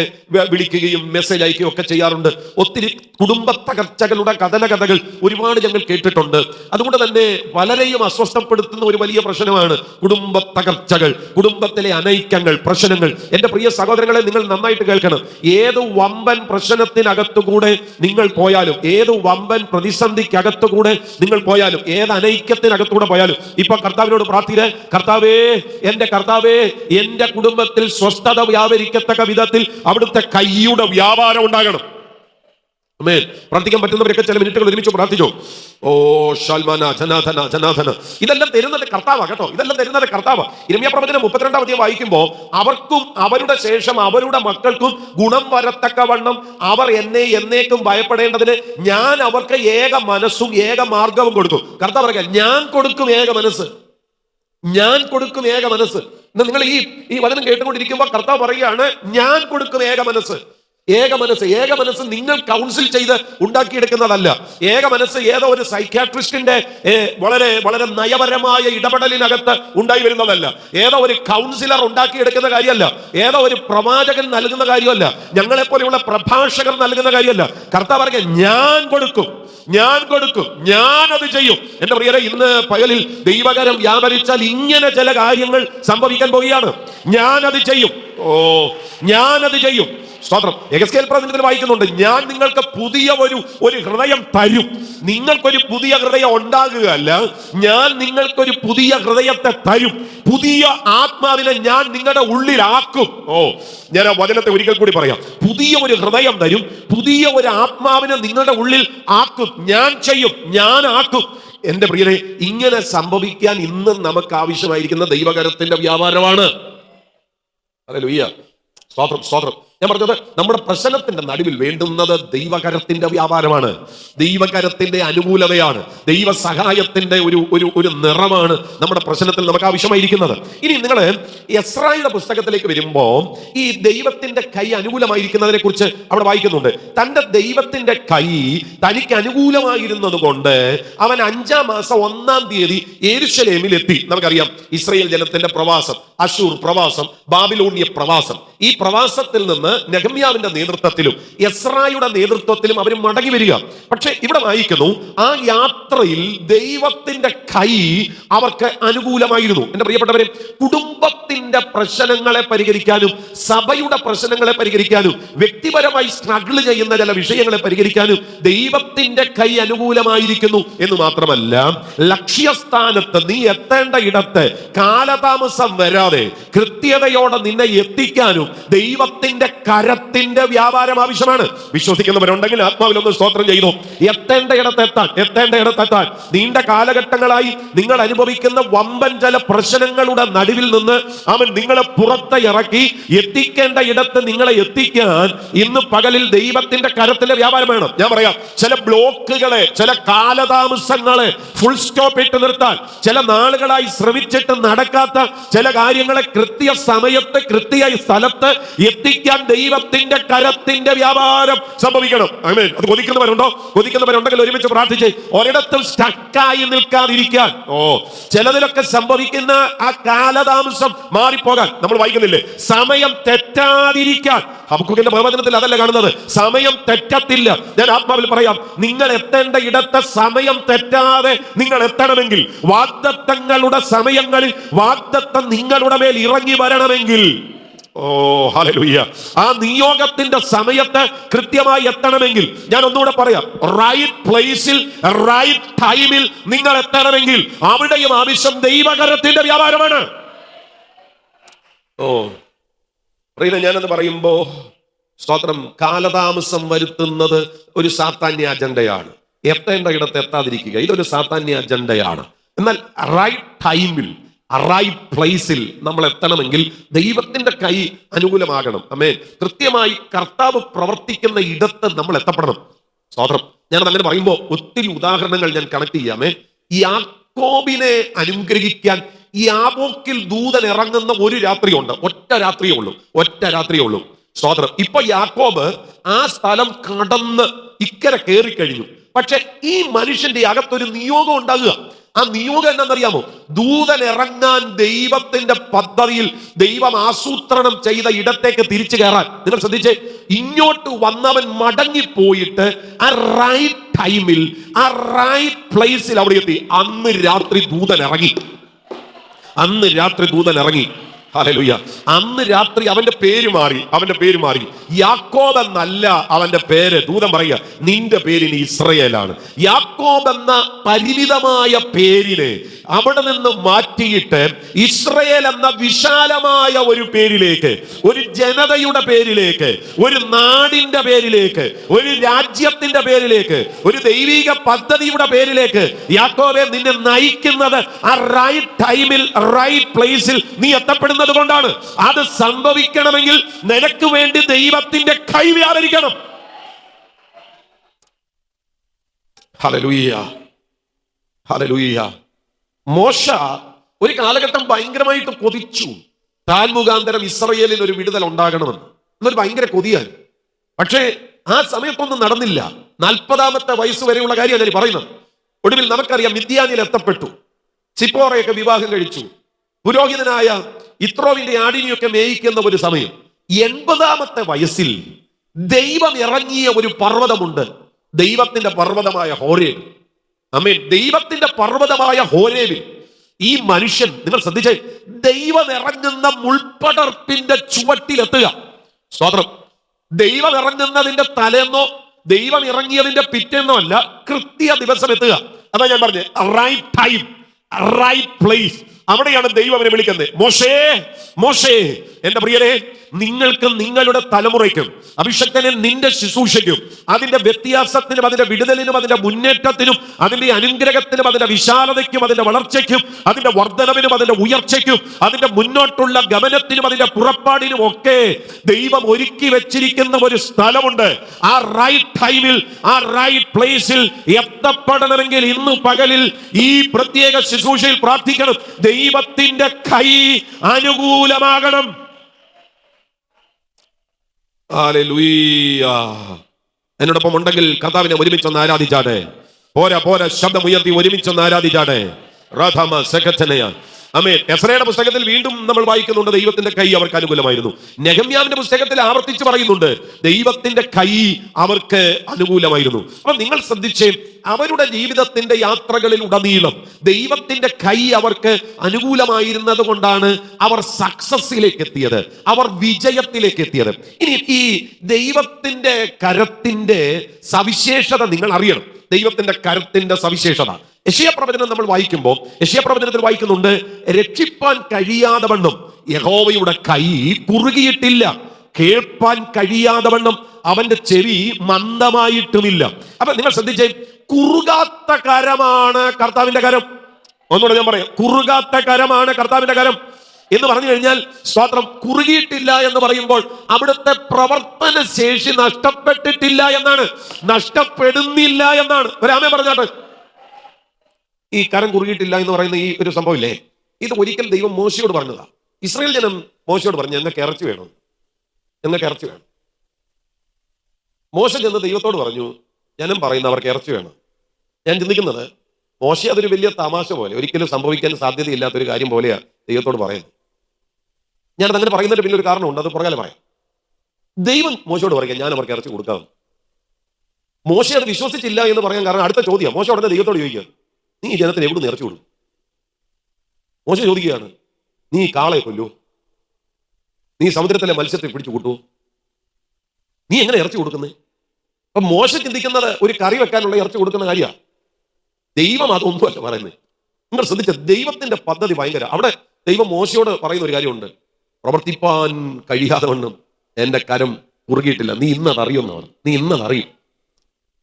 വിളിക്കുകയും മെസ്സേജ് അയക്കുകയും ഒക്കെ ചെയ്യാറുണ്ട്. ഒത്തിരി കുടുംബ തകർച്ചകളുടെ കഥകൾ ഒരുപാട് ഞങ്ങൾ കേട്ടിട്ടുണ്ട്. അതുകൊണ്ട് തന്നെ പലരെയും അസ്വസ്ഥപ്പെടുത്തുന്ന ഒരു വലിയ പ്രശ്നമാണ് കുടുംബ തകർച്ചകൾ, കുടുംബത്തിലെ അനൈക്യങ്ങൾ, പ്രശ്നങ്ങൾ. എന്റെ പ്രിയ സഹോദരങ്ങളെ, നിങ്ങൾ നന്നായിട്ട് കേൾക്കണം. ഏത് വമ്പൻ പ്രശ്നത്തിനകത്തുകൂടെ നിങ്ങൾ പോയാലും, ഏത് വമ്പൻ പ്രതിസന്ധിക്കകത്തുകൂടെ നിങ്ങൾ പോയാലും, ഏത് അനൈക്യത്തിനകത്തൂടെ പോയാലും, ഇപ്പൊ കർത്താവിനോട് പ്രാർത്ഥിച്ച്, കർത്താവേ, എന്റെ കുടുംബത്തിൽ സ്വസ്ഥത വ്യാപരിക്കത്തക്ക വിധത്തിൽ അവിടുത്തെ കൈയുടെ വ്യാപാരം ഉണ്ടാകണം. ആമേൻ. പ്രാർത്ഥിക്കാൻ പറ്റുന്നവരൊക്കെ ചില മിനിറ്റുകൾ ഒരുമിച്ച് പ്രാർത്ഥിച്ചോ. ഓ ഷൽമാന ജനാഥന ജനാഥന. ഇതെല്ലാം തരുന്നത് കർത്താവാ കേട്ടോ, ഇതെല്ലാം തരുന്നത് കർത്താവാ. യിരെമ്യാ പ്രവചനം 32-ാം അധ്യായം വായിക്കുമ്പോൾ, അവർക്കും അവരുടെ ശേഷം അവരുടെ മക്കൾക്കും ഗുണം വരത്തക്കവണ്ണം അവർ എന്നെ എന്നേക്കും ഭയപ്പെടേണ്ടതിന് ഞാൻ അവർക്ക് ഏക മനസ്സും ഏക മാർഗവും കൊടുക്കും. കർത്താവ് പറയുക, ഞാൻ കൊടുക്കും ഏക മനസ്സ്, ഞാൻ കൊടുക്കും ഏക മനസ്സ്. നിങ്ങൾ ഈ വചനം കേട്ടുകൊണ്ടിരിക്കുമ്പോൾ കർത്താവ് പറയുകയാണ്, ഞാൻ കൊടുക്കും ഏക മനസ്സ്. ഏക മനസ്സ് നിങ്ങൾ കൗൺസിൽ ചെയ്ത് ഉണ്ടാക്കിയെടുക്കുന്നതല്ല. ഏക മനസ്സ് ഏതോ ഒരു സൈക്യാട്രിസ്റ്റിന്റെ വളരെ വളരെ നയപരമായ ഇടപെടലിനകത്ത് ഉണ്ടായി വരുന്നതല്ല. ഏതോ ഒരു കൗൺസിലർ ഉണ്ടാക്കിയെടുക്കുന്ന കാര്യമല്ല. ഏതോ ഒരു പ്രവാചകൻ നൽകുന്ന കാര്യമല്ല. ഞങ്ങളെപ്പോലെയുള്ള പ്രഭാഷകർ നൽകുന്ന കാര്യമല്ല. കർത്താവ് പറയുക, ഞാൻ കൊടുക്കും, ഞാനത് ചെയ്യും. എന്റെ പ്രിയരെ, ഇന്ന് പകലിൽ ദൈവകരം വ്യാപരിച്ചാൽ ഇങ്ങനെ ചില കാര്യങ്ങൾ സംഭവിക്കാൻ പോവുകയാണ്. ഞാനത് ചെയ്യും. ഞാനത് ചെയ്യും. സ്തോത്രം. യെഹെസ്കേൽ പ്രവചനത്തിൽ വായിക്കുന്നുണ്ട്, ഞാൻ നിങ്ങൾക്ക് പുതിയ ഒരു ഹൃദയം തരും. നിങ്ങൾക്കൊരു പുതിയ ഹൃദയം ഉണ്ടാകുകയല്ല, ഞാൻ നിങ്ങൾക്കൊരു പുതിയ ഹൃദയത്തെ തരും. പുതിയ ആത്മാവിനെ ഞാൻ നിങ്ങളുടെ ഉള്ളിലാക്കും. ഞാൻ ആ വചനത്തെ ഒരിക്കൽ കൂടി പറയാം. പുതിയ ഒരു ഹൃദയം തരും, പുതിയ ഒരു ആത്മാവിനെ നിങ്ങളുടെ ഉള്ളിൽ ആക്കും. ഞാൻ ചെയ്യും, ഞാൻ ആക്കും. എന്റെ പ്രിയരെ, ഇങ്ങനെ സംഭവിക്കാൻ ഇന്നും നമുക്ക് ആവശ്യമായിരിക്കുന്ന ദൈവകരത്തിന്റെ വ്യാപാരമാണ്. ഹല്ലേലൂയ, സ്തോത്രം, സ്തോത്രം. ഞാൻ പറഞ്ഞത്, നമ്മുടെ പ്രശ്നത്തിന്റെ നടുവിൽ വേണ്ടുന്നത് ദൈവകരത്തിന്റെ വ്യാപാരമാണ്, ദൈവകരത്തിന്റെ അനുകൂലതയാണ്, ദൈവ സഹായത്തിന്റെ ഒരു നിറമാണ് നമ്മുടെ പ്രശ്നത്തിൽ നമുക്ക് ആവശ്യമായിരിക്കുന്നത്. ഇനി നിങ്ങൾ എസ്രായുടെ പുസ്തകത്തിലേക്ക് വരുമ്പോൾ ഈ ദൈവത്തിന്റെ കൈ അനുകൂലമായിരിക്കുന്നതിനെ കുറിച്ച് അവിടെ വായിക്കുന്നുണ്ട്. തന്റെ ദൈവത്തിന്റെ കൈ തനിക്ക് അനുകൂലമായിരുന്നത് കൊണ്ട് അവൻ 5-ാം മാസം 1-ാം തീയതി യെരൂശലേമിൽ എത്തി. നമുക്കറിയാം, ഇസ്രായേൽ ജനത്തിന്റെ പ്രവാസം, അശൂർ പ്രവാസം, ബാബിലോണിയ പ്രവാസം. ഈ പ്രവാസത്തിൽ നിന്ന് നെഹമ്യാവിന്റെ നേതൃത്വത്തിലും എസ്രായുടെ നേതൃത്വത്തിലും അവർ മടങ്ങി വരിക. പക്ഷെ ഇവിടെ വായിക്കുന്നു, ആ യാത്രയിൽ ദൈവത്തിന്റെ കൈ അവർക്ക് അനുകൂലമായിരുന്നു. എന്റെ പ്രിയപ്പെട്ടവരെ, കുടുംബത്തിന്റെ പ്രശ്നങ്ങളെ പരിഹരിക്കാനും സഭയുടെ പ്രശ്നങ്ങളെ പരിഹരിക്കാനും വ്യക്തിപരമായി സ്ട്രഗിൾ ചെയ്യുന്ന ചില വിഷയങ്ങളെ പരിഹരിക്കാനും ദൈവത്തിന്റെ കൈ അനുകൂലമായിരിക്കുന്നു എന്ന് മാത്രമല്ല, ലക്ഷ്യസ്ഥാനത്ത് നീ എത്തേണ്ട ഇടത്ത് കാലതാമസം വരാതെ കൃത്യതയോടെ നിന്നെ എത്തിക്കാനും ദൈവത്തിന്റെ കരത്തിന്റെ വ്യാപാരം ആവശ്യമാണ്. വിശ്വസിക്കുന്നവരുണ്ടെങ്കിൽ ആത്മാവിലൊന്ന് സ്തോത്രം ചെയ്തു. എത്തേണ്ട ഇടത്തെത്താൻ നീണ്ട കാലഘട്ടങ്ങളായി നിങ്ങൾ അനുഭവിക്കുന്ന വമ്പൻ ചില പ്രശ്നങ്ങളുടെ നടുവിൽ നിന്ന് അവൻ നിങ്ങളെ പുറത്ത് ഇറക്കി എത്തിക്കേണ്ട ഇടത്ത് നിങ്ങളെ എത്തിക്കാൻ ഇന്ന് പകലിൽ ദൈവത്തിന്റെ കരത്തിന്റെ വ്യാപാരം വേണം. ഞാൻ പറയാം, ചില ബ്ലോക്കുകളെ, ചില കാലതാമസങ്ങളെ ഫുൾ സ്റ്റോപ്പ് ഇട്ട് നിർത്താൻ, ചില നാളുകളായി ശ്രമിച്ചിട്ട് നടക്കാത്ത ചില കാര്യങ്ങളെ കൃത്യ സമയത്ത് കൃത്യ സ്ഥലത്ത് എത്തിക്കാൻ ദൈവത്തിന്റെ കരത്തിന്റെ വ്യാപാരം സംഭവിക്കണം. ആമേൻ. അത് കൊതിക്കുന്നവരുണ്ടെങ്കിൽ ഒരുമിച്ച് പ്രാർത്ഥിച്ച് ഒരിടത്തും സ്റ്റക്കായി നിൽക്കാതിരിക്കാൻ. ചിലതിലൊക്കെ സംഭവിക്കുന്ന ആ കാലതാമസം മാറിപ്പോകാൻ നമ്മൾ വായിക്കുന്നില്ലേ, സമയം തെറ്റാതിരിക്കാൻ. ഹബക്കൂക്കിന്റെ പ്രവചനത്തിൽ അതല്ല കാണുന്നത്, സമയം തെറ്റത്തില്ല. ഞാൻ ആത്മാവിൽ പറയാം, നിങ്ങൾ എത്തേണ്ട ഇടത്തെ സമയം തെറ്റാതെ നിങ്ങൾ എത്തണമെങ്കിൽ, വാഗ്ദത്തങ്ങളുടെ സമയങ്ങളിൽ വാഗ്ദത്തം നിങ്ങളുടെ മേൽ ഇറങ്ങി വരണമെങ്കിൽ, ഹല്ലേലൂയ, ആ നിയോഗത്തിന്റെ സമയത്ത് കൃത്യമായി എത്തണമെങ്കിൽ, ഞാൻ ഒന്നുകൂടെ പറയാം, റൈറ്റ് പ്ലേസിൽ റൈറ്റ് ടൈമിൽ നിങ്ങൾ എത്തണമെങ്കിൽ അവിടെയും ആവശ്യം ദൈവകരത്തിന്റെ വ്യാപാരമാണ്. ഞാനെന്ന് പറയുമ്പോ സ്തോത്രം, കാലതാമസം വരുത്തുന്നത് ഒരു സാത്താന്യ അജണ്ടയാണ്. എത്തേണ്ട ഇടത്ത് എത്താതിരിക്കുക, ഇതൊരു സാത്താന്യ അജണ്ടയാണ്. എന്നാൽ റൈറ്റ് ടൈമിൽ റൈറ്റ് പ്ലേസിൽ നമ്മൾ എത്തണമെങ്കിൽ ദൈവത്തിന്റെ കൈ അനുകൂലമാകണം. ആമേൻ. കൃത്യമായി കർത്താവ് പ്രവർത്തിക്കുന്ന ഇടത്ത് നമ്മൾ എത്തപ്പെടണം. സ്തോത്രം. ഞാനത് അങ്ങനെ പറയുമ്പോൾ ഒത്തിരി ഉദാഹരണങ്ങൾ ഞാൻ കണക്ട് ചെയ്യാമേ. യാക്കോബിനെ അനുഗ്രഹിക്കാൻ യാബോക്കിൽ ദൂതൻ ഇറങ്ങുന്ന ഒരു രാത്രിയുണ്ട്. ഒറ്റ രാത്രിയേ ഉള്ളൂ. സ്തോത്രം. ഇപ്പൊ യാക്കോബ് ആ സ്ഥലം കടന്ന് ഇക്കരെ കയറി കഴിഞ്ഞു. പക്ഷെ ഈ മനുഷ്യന്റെ അകത്തൊരു നിയോഗം ഉണ്ടാകുക. ആ നിയോഗം എന്താണെന്നറിയാമോ? ദൂതൻ ഇറങ്ങാൻ ദൈവത്തിന്റെ പദ്ധതിയിൽ ദൈവം ആസൂത്രണം ചെയ്ത ഇടത്തേക്ക് തിരിച്ചു കയറാൻ. നിങ്ങൾ ശ്രദ്ധിച്ചേ, ഇങ്ങോട്ട് വന്നവൻ മടങ്ങിപ്പോയിട്ട് ആ റൈറ്റ് ടൈമിൽ ആ റൈറ്റ് പ്ലേസിൽ അവിടെ എത്തി. അന്ന് രാത്രി ദൂതൻ ഇറങ്ങി. ഹല്ലേലൂയ. അന്ന് രാത്രി അവന്റെ പേര് മാറി. യാക്കോബ് എന്നല്ല അവന്റെ പേര്. ദൂതൻ പറയുക, നിന്റെ പേര് ഇനി ഇസ്രായേലാണ്. യാക്കോബ് എന്ന പരിമിതമായ പേരിനെ അവിടെ നിന്ന് മാറ്റിയിട്ട് ഇസ്രായേൽ എന്ന വിശാലമായ ഒരു പേരിലേക്ക്, ഒരു ജനതയുടെ പേരിലേക്ക്, ഒരു നാടിന്റെ പേരിലേക്ക്, ഒരു രാജ്യത്തിന്റെ പേരിലേക്ക്, ഒരു ദൈവിക പദ്ധതിയുടെ പേരിലേക്ക് യാക്കോബെ നിന്നെ നയിക്കുന്നത് ആ റൈറ്റ് ടൈമിൽ റൈറ്റ് പ്ലേസിൽ നീ എത്തപ്പെടുന്നത് കൊണ്ടാണ്. അത് സംഭവിക്കണമെങ്കിൽ നിനക്ക് വേണ്ടി ദൈവത്തിന്റെ കൈ വ്യാപരിക്കണം. Hallelujah, hallelujah. മോശ ഒരു കാലഘട്ടം ഭയങ്കരമായിട്ട് കൊതിച്ചു, താൻ മുഖാന്തരം ഇസ്രായേലിൽ ഒരു വിടുതൽ ഉണ്ടാകണമെന്ന്. എന്നൊരു ഭയങ്കര കൊതിയാണ്. പക്ഷേ ആ സമയത്തൊന്നും നടന്നില്ല. 40-ാമത്തെ വയസ്സ് വരെയുള്ള കാര്യമാണ് ഞാൻ പറയുന്നത്. ഒടുവിൽ നമുക്കറിയാം, മിദ്യാനിൽ എത്തപ്പെട്ടു. സിപ്പോറയൊക്കെ വിവാഹം കഴിച്ചു. പുരോഹിതനായ ഇത്രോവിന്റെ ആടിനെയൊക്കെ മേയിക്കുന്ന ഒരു സമയം. 80-ാമത്തെ വയസ്സിൽ ദൈവം ഇറങ്ങിയ ഒരു പർവ്വതമുണ്ട്, ദൈവത്തിന്റെ പർവ്വതമായ ഹോരേബ്. ആമേൻ. ദൈവത്തിന്റെ പർവ്വതമായ ഹോരേബിൽ ഈ മനുഷ്യൻ, നിങ്ങൾ ശ്രദ്ധിച്ചേ, ദൈവം ഇറങ്ങുന്ന മുൾപ്പടർപ്പിന്റെ ചുവട്ടിലെത്തുക. സ്തോത്രം. ദൈവം ഇറങ്ങുന്നതിന്റെ തലേന്നോ ദൈവം ഇറങ്ങിയതിന്റെ പിറ്റേന്നോ അല്ല, കൃത്യ ദിവസം എത്തുക. അതാ ഞാൻ പറഞ്ഞത്, റൈറ്റ് ടൈം, റൈറ്റ് പ്ലേസ്. അവിടെയാണ് ദൈവം അവരെ വിളിക്കുന്നത്. മോശേ, മോശേ. എന്റെ പ്രിയരെ, നിങ്ങൾക്കും നിങ്ങളുടെ തലമുറയ്ക്കും അഭിഷക്തനെ നിന്റെ ശുശ്രൂഷയ്ക്കും അതിന്റെ വ്യത്യാസത്തിനും അതിന്റെ വിടുതലിനും അതിന്റെ മുന്നേറ്റത്തിനും അതിന്റെ അനുഗ്രഹത്തിനും അതിന്റെ വിശാലതയ്ക്കും അതിന്റെ വളർച്ചയ്ക്കും അതിന്റെ വർധനവിനും അതിന്റെ ഉയർച്ചയ്ക്കും അതിന്റെ മുന്നോട്ടുള്ള ഗമനത്തിനും അതിന്റെ പുറപ്പാടിനും ഒക്കെ ദൈവം ഒരുക്കി വെച്ചിരിക്കുന്ന ഒരു സ്ഥലമുണ്ട്. ആ റൈറ്റ് ടൈമിൽ, ആ റൈറ്റ് പ്ലേസിൽ എത്തപ്പെടണമെങ്കിൽ ഇന്ന് പകലിൽ ഈ പ്രത്യേക ശുശ്രൂഷയിൽ പ്രാർത്ഥിക്കണം. ദൈവത്തിന്റെ കൈ അനുകൂലമാകണം. ഹല്ലേലൂയ. എന്നോടൊപ്പം ഉണ്ടെങ്കിൽ കർത്താവിനെ ഒരുമിച്ചൊന്ന് ആരാധിച്ചാട്ടെ. പോരാ പോരാ, ശബ്ദം ഉയർത്തി ഒരുമിച്ചൊന്ന് ആരാധിച്ചാട്ടെ. റഥമ സെക്കറ്റനയ. ആമേൻ. എസ്രയുടെ പുസ്തകത്തിൽ വീണ്ടും നമ്മൾ വായിക്കുന്നുണ്ട്, ദൈവത്തിന്റെ കൈ അവർക്ക് അനുകൂലമായിരുന്നു. നെഹമ്യാവിന്റെ പുസ്തകത്തിൽ ആവർത്തിച്ച് പറയുന്നുണ്ട്, ദൈവത്തിന്റെ കൈ അവർക്ക് അനുകൂലമായിരുന്നു. അപ്പൊ നിങ്ങൾ ശ്രദ്ധിച്ചേ, അവരുടെ ജീവിതത്തിന്റെ യാത്രകളിൽ ഉടനീളം ദൈവത്തിന്റെ കൈ അവർക്ക് അനുകൂലമായിരുന്നത് കൊണ്ടാണ് അവർ സക്സസിലേക്ക് എത്തിയത്, അവർ വിജയത്തിലേക്ക് എത്തിയത്. ഇനി ഈ ദൈവത്തിന്റെ കരത്തിന്റെ സവിശേഷത നിങ്ങൾ അറിയണം. ദൈവത്തിന്റെ കരത്തിന്റെ സവിശേഷത യെശയ്യാ പ്രവചനം നമ്മൾ വായിക്കുമ്പോൾ, യെശയ്യാ പ്രവചനത്തിൽ വായിക്കുന്നുണ്ട്, രക്ഷിപ്പാൻ കഴിയാതെ വണ്ണം യഹോവയുടെ കൈ കുറുകിയിട്ടില്ല, കേൾപ്പാൻ കഴിയാതെ വണ്ണം അവന്റെ ചെവി മന്ദമായിട്ടുമില്ല. അപ്പൊ നിങ്ങൾ ശ്രദ്ധിച്ചേ, കുറുകാത്ത കരമാണ് കർത്താവിന്റെ കരം. ഒന്നുകൂടെ ഞാൻ പറയാം, കുറുകാത്ത കരമാണ് കർത്താവിന്റെ കരം എന്ന് പറഞ്ഞു കഴിഞ്ഞാൽ, സ്തോത്രം, കുറുകിയിട്ടില്ല എന്ന് പറയുമ്പോൾ അവിടുത്തെ പ്രവർത്തന ശേഷി നഷ്ടപ്പെട്ടിട്ടില്ല എന്നാണ്, നഷ്ടപ്പെടുന്നില്ല എന്നാണ്. ഒരാമേ പറഞ്ഞാട്ടെ. ഈ കരം കുറുകിയിട്ടില്ല എന്ന് പറയുന്ന ഈ ഒരു സംഭവം ഇല്ലേ, ഇത് ഒരിക്കൽ ദൈവം മോശയോട് പറഞ്ഞതാ. ഇസ്രായേൽ ജനം മോശയോട് പറഞ്ഞു, ഞങ്ങൾക്ക് ഇറച്ചി വേണം, ഞങ്ങൾക്ക് ഇറച്ചി വേണം. മോശ ചെന്ന് ദൈവത്തോട് പറഞ്ഞു, ജനം പറയുന്ന അവർക്ക് ഇറച്ചി വേണം. ഞാൻ ചിന്തിക്കുന്നത്, മോശ അതൊരു വലിയ തമാശ പോലെ, ഒരിക്കലും സംഭവിക്കാൻ സാധ്യതയില്ലാത്തൊരു കാര്യം പോലെയാണ് ദൈവത്തോട് പറയുന്നത്. ഞാനത് അങ്ങനെ പറയുന്നതിന് പിന്നെ ഒരു കാരണമുണ്ട്, അത് പുറകാലം പറയാം. ദൈവം മോശയോട് പറയുക, ഞാൻ അവർക്ക് ഇറച്ചി കൊടുക്കാം. മോശ അത് വിശ്വസിച്ചില്ല എന്ന് പറയാൻ കാരണം അടുത്ത ചോദ്യം. മോശ ഉടനെ ദൈവത്തോട് ചോദിക്കുക, നീ ഈ ജനത്തിന് എവിടെ നിന്ന് ഇറച്ചി കൊടുക്കും? മോശ ചോദിക്കുകയാണ്, നീ കാളയെ കൊല്ലൂ? നീ സമുദ്രത്തിലെ മത്സ്യത്തെ പിടിച്ചു കൂട്ടൂ? നീ എങ്ങനെ ഇറച്ചി കൊടുക്കുന്നത്? അപ്പൊ മോശ ചിന്തിക്കുന്നത് ഒരു കറി വെക്കാനുള്ള ഇറച്ചി കൊടുക്കുന്ന കാര്യമാണ്. ദൈവം അതൊന്നുമല്ല പറയുന്നത്. നിങ്ങൾ ശ്രദ്ധിച്ച, ദൈവത്തിന്റെ പദ്ധതി ഭയങ്കര. അവിടെ ദൈവം മോശയോട് പറയുന്ന ഒരു കാര്യമുണ്ട്, പ്രവർത്തിപ്പാൻ കഴിയാതെ വണ്ണം എന്റെ കരം കുറുകിയിട്ടില്ല, നീ ഇന്നത് അറിയുന്നവർ, നീ ഇന്നത് അറിയും.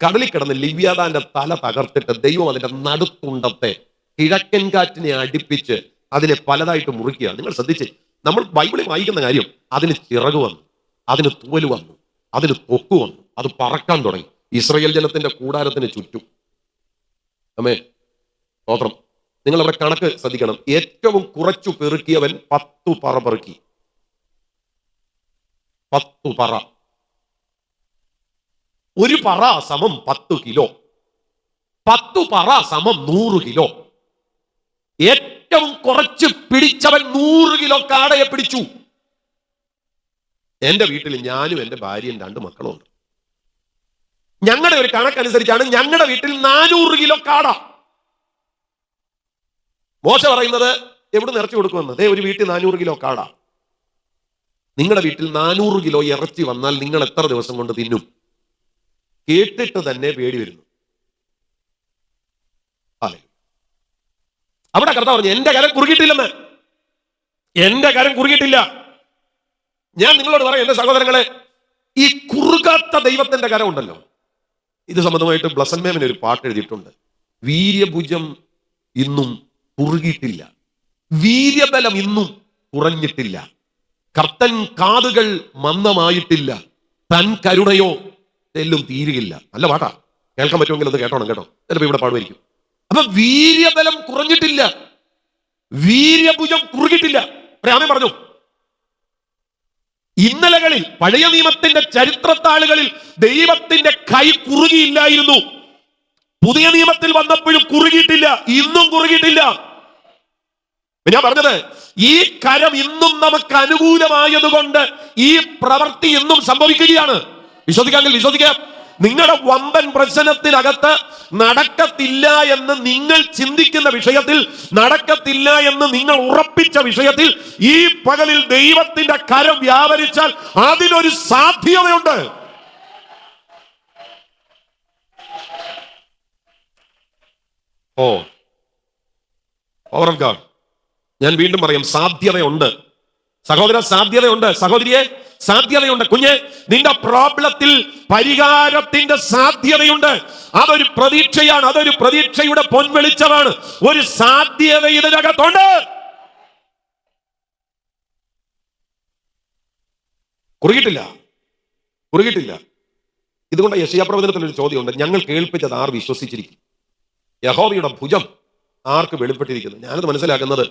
കടലിൽ കിടന്ന് ലിവ്യാതാന്റെ തല തകർത്തിട്ട് ദൈവം അതിന്റെ നടുത്തുണ്ടത്തെ കിഴക്കൻ കാറ്റിനെ അടുപ്പിച്ച് അതിനെ പലതായിട്ട് മുറിക്കുക. നിങ്ങൾ ശ്രദ്ധിച്ച്, നമ്മൾ ബൈബിളിൽ വായിക്കുന്ന കാര്യം, അതിന് ചിറക് വന്നു, അതിന് തൂവല് വന്നു, അതിന് തൊക്ക് വന്നു, അത് പറക്കാൻ തുടങ്ങി ഇസ്രായേൽ ജനത്തിന്റെ കൂടാരത്തിന് ചുറ്റും. അമ്മേ സ്തോത്രം. നിങ്ങൾ അവരുടെ കണക്ക് ശ്രദ്ധിക്കണം. ഏറ്റവും കുറച്ചു പെറുക്കിയവൻ 10 പറ പെറുക്കി. 10 പറ. ഒരു പറ സമം 10 കിലോ. 10 പറ സമം 100 കിലോ. ഏറ്റവും കുറച്ച് പിടിച്ചവൻ 100 കിലോ കാടയെ പിടിച്ചു. എന്റെ വീട്ടിൽ ഞാനും എന്റെ ഭാര്യയും 2 മക്കളും ഉണ്ട്. ഞങ്ങളുടെ ഒരു കണക്കനുസരിച്ചാണ് ഞങ്ങളുടെ വീട്ടിൽ 400 കിലോ കാട. മോശ പറയുന്നത് എവിടെ നിറച്ചു കൊടുക്കുമെന്ന്, ഒരു വീട്ടിൽ 400 കിലോ കാട. നിങ്ങളുടെ വീട്ടിൽ 400 കിലോ ഇറച്ചി വന്നാൽ നിങ്ങൾ എത്ര ദിവസം കൊണ്ട് തിന്നും? കേട്ടിട്ട് തന്നെ പേടി വരുന്നു. അവിടെ കർത്താവ് പറഞ്ഞു, എന്റെ കരം കുറുകിയിട്ടില്ലെന്ന്. എന്റെ കരം കുറുകിയിട്ടില്ല. ഞാൻ നിങ്ങളോട് പറയാം, എന്റെ സഹോദരങ്ങളെ, ഈ കുറുകാത്ത ദൈവത്തിന്റെ കരം ഉണ്ടല്ലോ, ഇത് സംബന്ധമായിട്ട് ബ്ലസൻ മേമൻ ഒരു പാട്ട് എഴുതിയിട്ടുണ്ട്. വീര്യഭുജം ഇന്നും കുറുകിയിട്ടില്ല, വീര്യബലം ഇന്നും കുറഞ്ഞിട്ടില്ല, കർത്തൻ കാതുകൾ മന്ദമായിട്ടില്ല, തൻ കരുണയോ തെല്ലും തീരുകില്ല. നല്ല പാട്ടാ, കേൾക്കാൻ പറ്റുമെങ്കിൽ അത് കേട്ടോണം കേട്ടോ, ചിലപ്പോൾ ഇവിടെ പാടുമായിരിക്കും. അപ്പൊ വീര്യബലം കുറഞ്ഞിട്ടില്ല, വീര്യഭുജം കുറുകിയിട്ടില്ല. ആമേൻ പറഞ്ഞു. ഇന്നലകളിൽ പഴയ നിയമത്തിന്റെ ചരിത്രത്താളുകളിൽ ദൈവത്തിന്റെ കൈ കുറുകിയില്ലായിരുന്നു. പുതിയ നിയമത്തിൽ വന്നപ്പോഴും കുറുകിയിട്ടില്ല, ഇന്നും കുറുകിയിട്ടില്ല. ഞാൻ പറഞ്ഞത്, ഈ കരം ഇന്നും നമുക്ക് അനുകൂലമായതുകൊണ്ട് ഈ പ്രവൃത്തി ഇന്നും സംഭവിക്കുകയാണ്. വിശ്വസിക്കാമെങ്കിൽ വിശ്വസിക്കാം. നിങ്ങളുടെ വമ്പൻ പ്രശ്നത്തിനകത്ത് നടക്കത്തില്ല എന്ന് നിങ്ങൾ ചിന്തിക്കുന്ന വിഷയത്തിൽ, നടക്കത്തില്ല എന്ന് നിങ്ങൾ ഉറപ്പിച്ച വിഷയത്തിൽ ഈ പകലിൽ ദൈവത്തിന്റെ കരം വ്യാപരിച്ചാൽ അതിനൊരു സാധ്യതയുണ്ട്. Power of God. ഞാൻ വീണ്ടും പറയാം, സാധ്യതയുണ്ട് സഹോദര, സാധ്യതയുണ്ട് സഹോദരിയെ, സാധ്യതയുണ്ട്. കുഞ്ഞെ, നിന്റെ പ്രോബ്ലത്തിൽ പരിഹാരത്തിന്റെ സാധ്യതയുണ്ട്. അതൊരു പ്രതീക്ഷയാണ്, അതൊരു പ്രതീക്ഷയുടെ പൊൻവെളിച്ചമാണ്. ഒരു സാധ്യത ഇതിനകത്തുണ്ട്. കുറുകിട്ടില്ല. ഇതുകൊണ്ട് യെശയ്യാപ്രവചനത്തിൽ ഒരു ചോദ്യമുണ്ട്, ഞങ്ങൾ കേൾപ്പിച്ചത് ആർ വിശ്വസിച്ചിരിക്കും? യഹോവയുടെ ഭുജം ആർക്ക് വെളിപ്പെട്ടിരിക്കുന്നു? ഞാനത് മനസ്സിലാക്കുന്നത്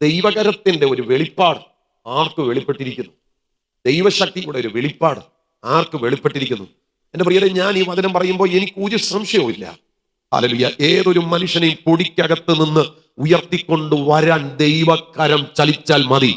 ദൈവകരത്തിന്റെ ഒരു വെളിപ്പാട് ആർക്ക് വെളിപ്പെട്ടിരിക്കുന്നു, ദൈവശക്തിയുടെ ഒരു വെളിപ്പാട് ആർക്ക് വെളിപ്പെട്ടിരിക്കുന്നു. എന്റെ പ്രിയരെ, ഞാൻ ഈ വചനം പറയുമ്പോൾ എനിക്ക് ഒരു സംശയവുമില്ല, ഹല്ലേലൂയ, ഏതൊരു മനുഷ്യനെയും പൊടിക്കകത്ത് നിന്ന് ഉയർത്തിക്കൊണ്ട് വരാൻ ദൈവകരം ചലിച്ചാൽ മതി.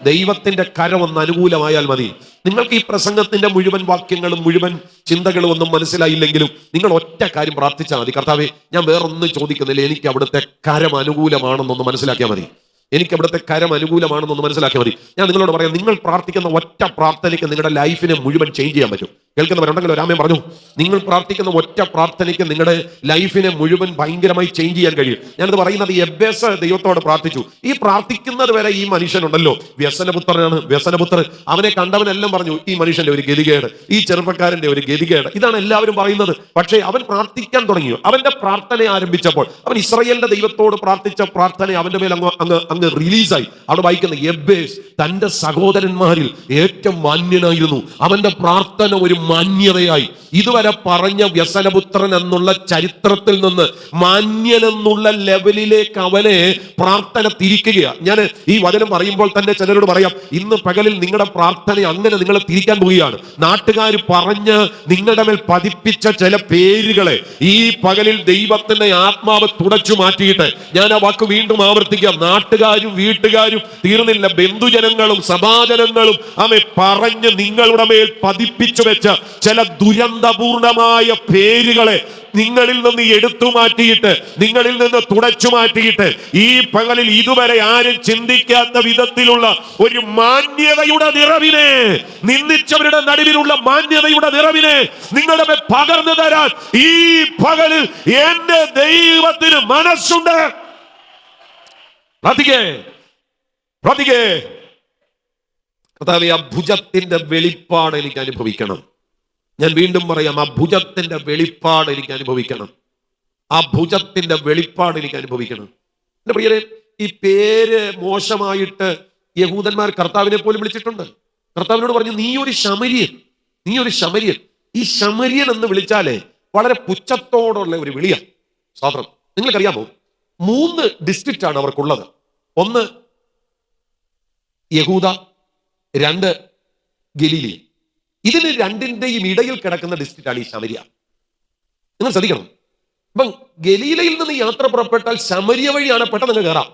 ദൈവത്തിന്റെ കരം ഒന്ന് അനുകൂലമായാൽ മതി. നിങ്ങൾക്ക് ഈ പ്രസംഗത്തിന്റെ മുഴുവൻ വാക്യങ്ങളും മുഴുവൻ ചിന്തകളും ഒന്നും മനസ്സിലായില്ലെങ്കിലും നിങ്ങൾ ഒറ്റ കാര്യം പ്രാർത്ഥിച്ചാൽ മതി. കർത്താവേ, ഞാൻ വേറൊന്നും ചോദിക്കുന്നില്ല, എനിക്ക് അവിടുത്തെ കരം അനുകൂലമാണെന്നൊന്ന് മനസ്സിലാക്കിയാൽ മതി. എനിക്ക് അവിടുത്തെ കരം അനുകൂലമാണെന്നൊന്ന് മനസ്സിലാക്കിയാൽ മതി. ഞാൻ നിങ്ങളോട് പറയാം, നിങ്ങൾ പ്രാർത്ഥിക്കുന്ന ഒറ്റ പ്രാർത്ഥനയ്ക്ക് നിങ്ങളുടെ ലൈഫിനെ മുഴുവൻ ചേഞ്ച് ചെയ്യാൻ പറ്റും. കേൾക്കുന്നവരുണ്ടെങ്കിൽ ഒരാമേ പറഞ്ഞു. നിങ്ങൾ പ്രാർത്ഥിക്കുന്ന ഒറ്റ പ്രാർത്ഥനയ്ക്ക് നിങ്ങളുടെ ലൈഫിനെ മുഴുവൻ ഭയങ്കരമായി ചേഞ്ച് ചെയ്യാൻ കഴിയും. ഞാനത് പറയുന്നത്, എബ്ബേസ് ദൈവത്തോട് പ്രാർത്ഥിച്ചു. ഈ പ്രാർത്ഥിക്കുന്നത് വരെ ഈ മനുഷ്യനുണ്ടല്ലോ, വ്യസനപുത്രനാണ്, വ്യസനപുത്രൻ. അവനെ കണ്ടവനെല്ലാം പറഞ്ഞു, ഈ മനുഷ്യന്റെ ഒരു ഗതികേട്, ഈ ചെറുപ്പക്കാരന്റെ ഒരു ഗതികേട്. ഇതാണ് എല്ലാവരും പറയുന്നത്. പക്ഷേ അവൻ പ്രാർത്ഥിക്കാൻ തുടങ്ങിയോ? അവന്റെ പ്രാർത്ഥന ആരംഭിച്ചപ്പോൾ അവൻ ഇസ്രായേലിന്റെ ദൈവത്തോട് പ്രാർത്ഥിച്ച പ്രാർത്ഥന അവന്റെ മേൽ അങ്ങ് റിലീസായി. അവിടെ വായിക്കുന്ന എബ്ബേസ് തന്റെ സഹോദരന്മാരിൽ ഏറ്റവും മാന്യനായിരുന്നു. അവന്റെ പ്രാർത്ഥന ഒരു മാന്യതയായി. ഇതുവരെ പറഞ്ഞ വ്യസനപുത്രൻ എന്നുള്ള ചരിത്രത്തിൽ നിന്ന് മാന്യനെന്നുള്ള ലെവലിലേക്ക് അവനെ പ്രാർത്ഥന തിരിക്കുകയാണ്. ഞാൻ ഈ വചനം പറയുമ്പോൾ തന്നെ ചിലരോട് പറയാം, ഇന്ന് പകലിൽ നിങ്ങളുടെ പ്രാർത്ഥന അങ്ങനെ നിങ്ങളെ തിരിക്കാൻ പോവുകയാണ്. നാട്ടുകാർ പറഞ്ഞ് നിങ്ങളുടെ മേൽ പതിപ്പിച്ച ചില പേരുകളെ ഈ പകലിൽ ദൈവത്തിന്റെ ആത്മാവ് തുടച്ചു മാറ്റിയിട്ട്, ഞാൻ ആ വാക്ക് വീണ്ടും ആവർത്തിക്കാം, നാട്ടുകാരും വീട്ടുകാരും തീർന്നില്ല, ബന്ധുജനങ്ങളും സഭാജനങ്ങളും അവൻ പറഞ്ഞ് നിങ്ങളുടെ മേൽ പതിപ്പിച്ചു വെച്ച ചില ദുരന്തപൂർണമായ പേരുകളെ നിങ്ങളിൽ നിന്ന് എടുത്തു മാറ്റിയിട്ട്, നിങ്ങളിൽ നിന്ന് തുടച്ചു മാറ്റിയിട്ട്, ഈ പകലിൽ ഇതുവരെ ആരും ചിന്തിക്കാത്ത വിധത്തിലുള്ള ഒരു മാന്യതയുടെ നിറവിനെ, നിന്ദിച്ചവരുടെ നടുവിലുള്ള മാന്യതയുടെ നിറവിനെ നിങ്ങളുടെ മേൽ പകർന്നു തരാൻ ഈ പകലിൽ എന്റെ ദൈവത്തിന് മനസ്സുണ്ട്. കർത്താവേ, ആ ഭുജത്തിന്റെ വെളിപ്പാട് എനിക്ക് അനുഭവിക്കണം. ഞാൻ വീണ്ടും പറയാം, ആ ഭുജത്തിന്റെ വെളിപ്പാട് എനിക്ക് അനുഭവിക്കണം. ആ ഭുജത്തിന്റെ വെളിപ്പാട് എനിക്ക് അനുഭവിക്കണം. എന്റെ പ്രിയരെ, ഈ പേര് മോശമായിട്ട് യഹൂദന്മാർ കർത്താവിനെ പോലും വിളിച്ചിട്ടുണ്ട്. കർത്താവിനോട് പറഞ്ഞു, നീ ഒരു ശമര്യൻ. ഈ ശമര്യൻ എന്ന് വിളിച്ചാലേ വളരെ പുച്ഛത്തോടുള്ള ഒരു വിളിയാണ്. സ്തോത്രം. നിങ്ങൾക്കറിയാമോ, 3 ഡിസ്ട്രിക്റ്റ് ആണ് അവർക്കുള്ളത്. 1 യഹൂദ, 2 ഗലീലി. ഇതിന് രണ്ടിന്റെയും ഇടയിൽ കിടക്കുന്ന ഡിസ്ട്രിക്റ്റ് ആണ് ഈ ശമര്യ. നിങ്ങൾ ശ്രദ്ധിക്കണം. അപ്പം ഗലീലയിൽ നിന്ന് യാത്ര പുറപ്പെട്ടാൽ ശമര്യ വഴിയാണ് പെട്ടെന്ന് കയറാം.